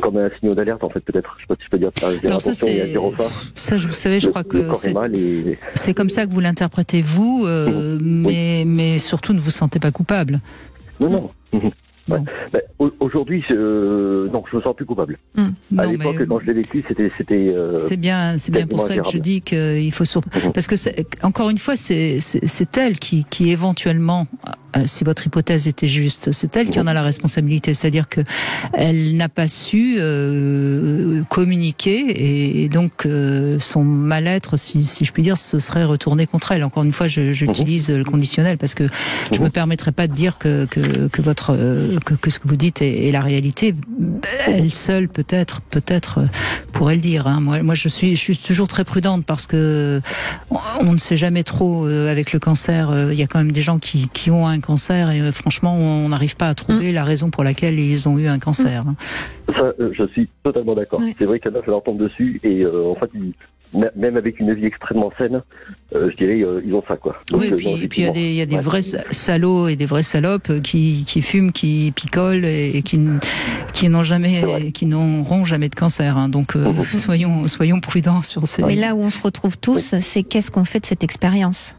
Comme un signal d'alerte, en fait, peut-être. Je sais pas si je peux dire ça. Alors ça, vous savez, je crois que c'est comme ça que vous l'interprétez vous, mais surtout ne vous sentez pas coupable. Non. Ouais. Aujourd'hui, non, je me sens plus coupable. À l'époque, quand je l'ai vécu, c'était. C'est bien pour ça que je dis qu'il faut parce que encore une fois, c'est elle qui éventuellement, si votre hypothèse était juste, c'est elle qui en a la responsabilité. C'est-à-dire que elle n'a pas su communiquer, et donc son mal-être, si je puis dire, se serait retourné contre elle. Encore une fois, j'utilise le conditionnel parce que je me permettrai pas de dire que ce que vous dites est la réalité. Elle seule peut-être pourrait le dire. Hein. Moi, je suis toujours très prudente parce que on ne sait jamais trop avec le cancer. Il y a quand même des gens qui ont un cancer et franchement, on n'arrive pas à trouver la raison pour laquelle ils ont eu un cancer. Ça, je suis totalement d'accord. Oui. C'est vrai qu'il y en a qui leur tombent dessus et en fait, même avec une vie extrêmement saine, je dirais, ils ont ça, quoi. Donc, oui, et puis il y a des vrais salauds et des vraies salopes qui fument, qui picolent et qui n'auront jamais de cancer. Hein. Donc soyons prudents sur ces. Mais là où on se retrouve tous, c'est qu'est-ce qu'on fait de cette expérience ?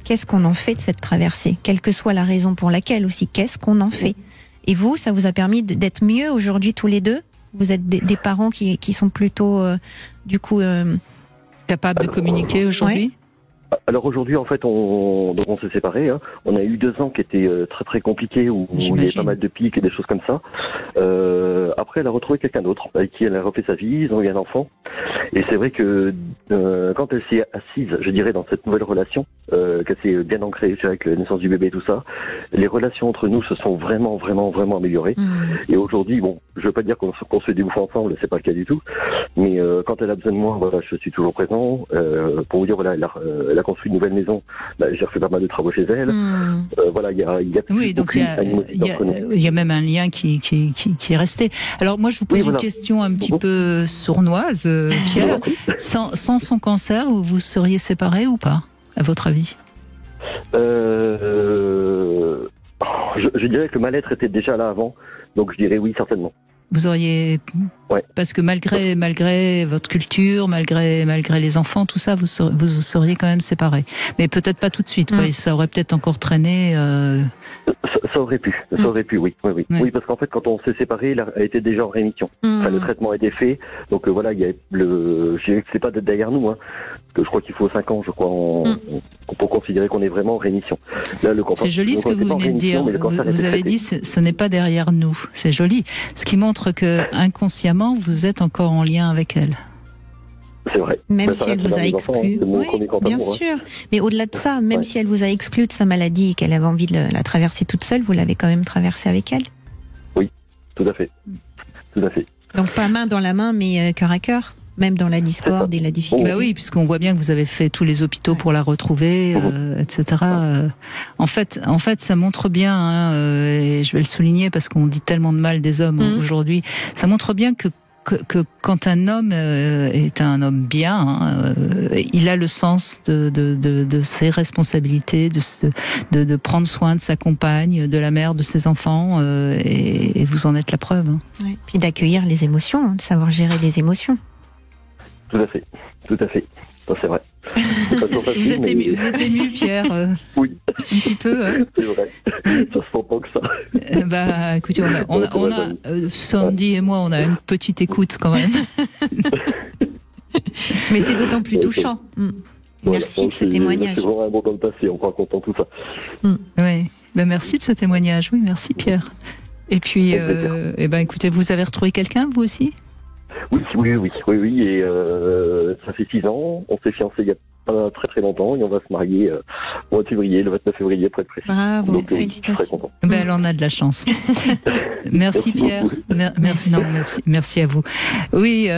Qu'est-ce qu'on en fait de cette traversée ? Quelle que soit la raison pour laquelle aussi, qu'est-ce qu'on en fait ? Et vous, ça vous a permis d'être mieux aujourd'hui tous les deux ? Vous êtes des parents qui sont plutôt, du coup... capables de communiquer aujourd'hui ? Alors aujourd'hui, en fait, on s'est séparés. Hein. On a eu 2 ans qui étaient très très compliqués, où il y avait pas mal de pics et des choses comme ça. Après, elle a retrouvé quelqu'un d'autre avec qui elle a refait sa vie. Ils ont eu un enfant. Et c'est vrai que quand elle s'est assise, je dirais, dans cette nouvelle relation, qu'elle s'est bien ancrée, je dirais, avec la naissance du bébé et tout ça, les relations entre nous se sont vraiment améliorées. Et aujourd'hui, bon, je veux pas dire qu'on se fait des bouffes ensemble, c'est pas le cas du tout, mais quand elle a besoin de moi, voilà, je suis toujours présent. Pour vous dire, voilà, elle a construit une nouvelle maison, j'ai refait pas mal de travaux chez elle. Voilà, il y a oui, donc il y a même un lien qui est resté. Alors moi, je vous pose une question un petit peu sournoise, Pierre. Sans son cancer, vous seriez séparés ou pas, à votre avis? Je dirais que le mal-être était déjà là avant, donc je dirais oui, certainement. Vous auriez... Ouais. Parce que malgré votre culture, malgré les enfants, tout ça, vous seriez quand même séparés. Mais peut-être pas tout de suite, quoi. Ça aurait peut-être encore traîné... Ça aurait pu, oui. Oui, parce qu'en fait, quand on s'est séparés, elle a été déjà en rémission. Enfin, le traitement a été fait, donc voilà, il y a je dirais que c'est pas derrière nous, hein. Je crois qu'il faut 5 ans, je crois, pour considérer qu'on est vraiment en rémission. Là, c'est joli ce que vous venez de dire. Vous avez dit, ce n'est pas derrière nous. C'est joli. Ce qui montre que inconsciemment, vous êtes encore en lien avec elle. C'est vrai. Même si elle vous a exclu. Oui, bien sûr. Mais au-delà de ça, même si elle vous a exclu de sa maladie et qu'elle avait envie de la traverser toute seule, vous l'avez quand même traversée avec elle. Oui, tout à fait. Donc pas main dans la main, mais cœur à cœur. Même dans la discorde et la difficulté. Bah oui, puisqu'on voit bien que vous avez fait tous les hôpitaux pour la retrouver, etc. En fait, ça montre bien, hein, et je vais le souligner parce qu'on dit tellement de mal des hommes aujourd'hui, ça montre bien que quand un homme est un homme bien, il a le sens de ses responsabilités, de prendre soin de sa compagne, de la mère, de ses enfants, et vous en êtes la preuve. Hein. Oui. Puis d'accueillir les émotions, de savoir gérer les émotions. Tout à fait. Ça, c'est vrai. Vous êtes ému, Pierre. Oui. Un petit peu. Hein. C'est vrai. Ça se sent pas que ça. Écoutez, on a Sandy et moi, on a une petite écoute quand même. Mais c'est d'autant plus touchant. Merci de ce témoignage. C'est vraiment un bon dans le passé, on croit content tout ça. Oui. Merci de ce témoignage. Oui, merci Pierre. Et puis, écoutez, vous avez retrouvé quelqu'un, vous aussi? Oui, et ça fait 6 ans, on s'est fiancés il y a pas très longtemps et on va se marier au mois de février, le 29 février pour être précis. Bravo, donc, félicitations. Je suis très content. Elle en a de la chance. Merci Pierre. Merci à vous. Oui,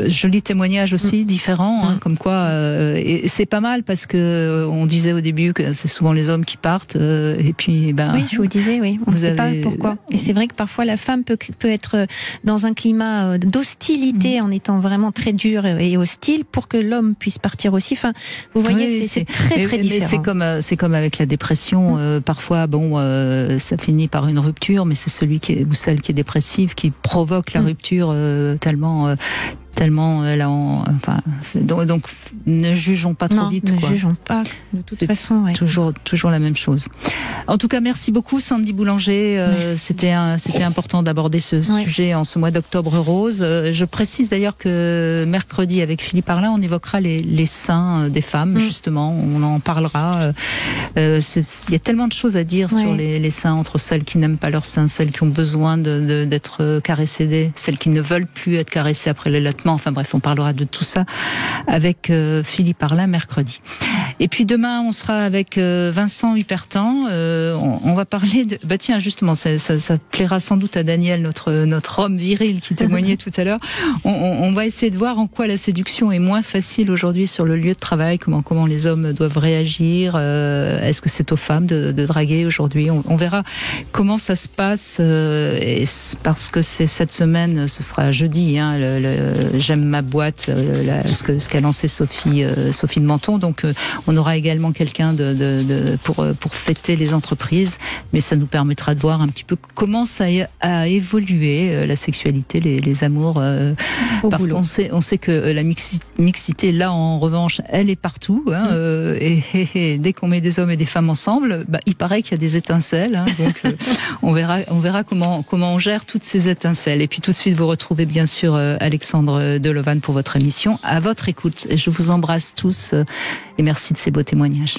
joli témoignage aussi, différent, hein, comme quoi, et c'est pas mal parce que on disait au début que c'est souvent les hommes qui partent, et puis oui, je vous disais, on ne sait pas pourquoi. Et c'est vrai que parfois la femme peut être dans un climat d'hostilité en étant vraiment très dur et hostile pour que l'homme puisse partir aussi. Enfin, vous voyez, c'est très différent. Mais c'est comme avec la dépression. Parfois, ça finit par une rupture, mais c'est celui ou celle qui est dépressive qui provoque la rupture tellement elle a donc ne jugeons pas trop vite. Ne jugeons pas, de toute façon. Ouais. Toujours la même chose. En tout cas, merci beaucoup Sandy Boulanger. C'était important d'aborder ce sujet en ce mois d'octobre rose. Je précise d'ailleurs que mercredi, avec Philippe Arlin, on évoquera les seins des femmes, justement. On en parlera. Il y a tellement de choses à dire sur les seins, entre celles qui n'aiment pas leurs seins, celles qui ont besoin d'être caressées, celles qui ne veulent plus être caressées après l'allaitement. Enfin bref, on parlera de tout ça avec Philippe Arlin mercredi. Et puis demain, on sera avec Vincent Hupertan. On va parler de... tiens, justement, ça plaira sans doute à Daniel, notre homme viril qui témoignait tout à l'heure. On va essayer de voir en quoi la séduction est moins facile aujourd'hui sur le lieu de travail, comment les hommes doivent réagir. Est-ce que c'est aux femmes de draguer aujourd'hui? On verra comment ça se passe, parce que c'est cette semaine, ce sera jeudi, hein, J'aime ma boîte, ce qu'a lancé Sophie de Menton. Donc on aura également quelqu'un pour fêter les entreprises, mais ça nous permettra de voir un petit peu comment ça a évolué la sexualité, les amours, parce qu'on sait que la mixité là en revanche, elle est partout, hein, et dès qu'on met des hommes et des femmes ensemble, il paraît qu'il y a des étincelles, hein, donc on verra comment on gère toutes ces étincelles. Et puis tout de suite vous retrouvez bien sûr Alexandre Delovan pour votre émission. À votre écoute. Je vous embrasse tous et merci de ces beaux témoignages.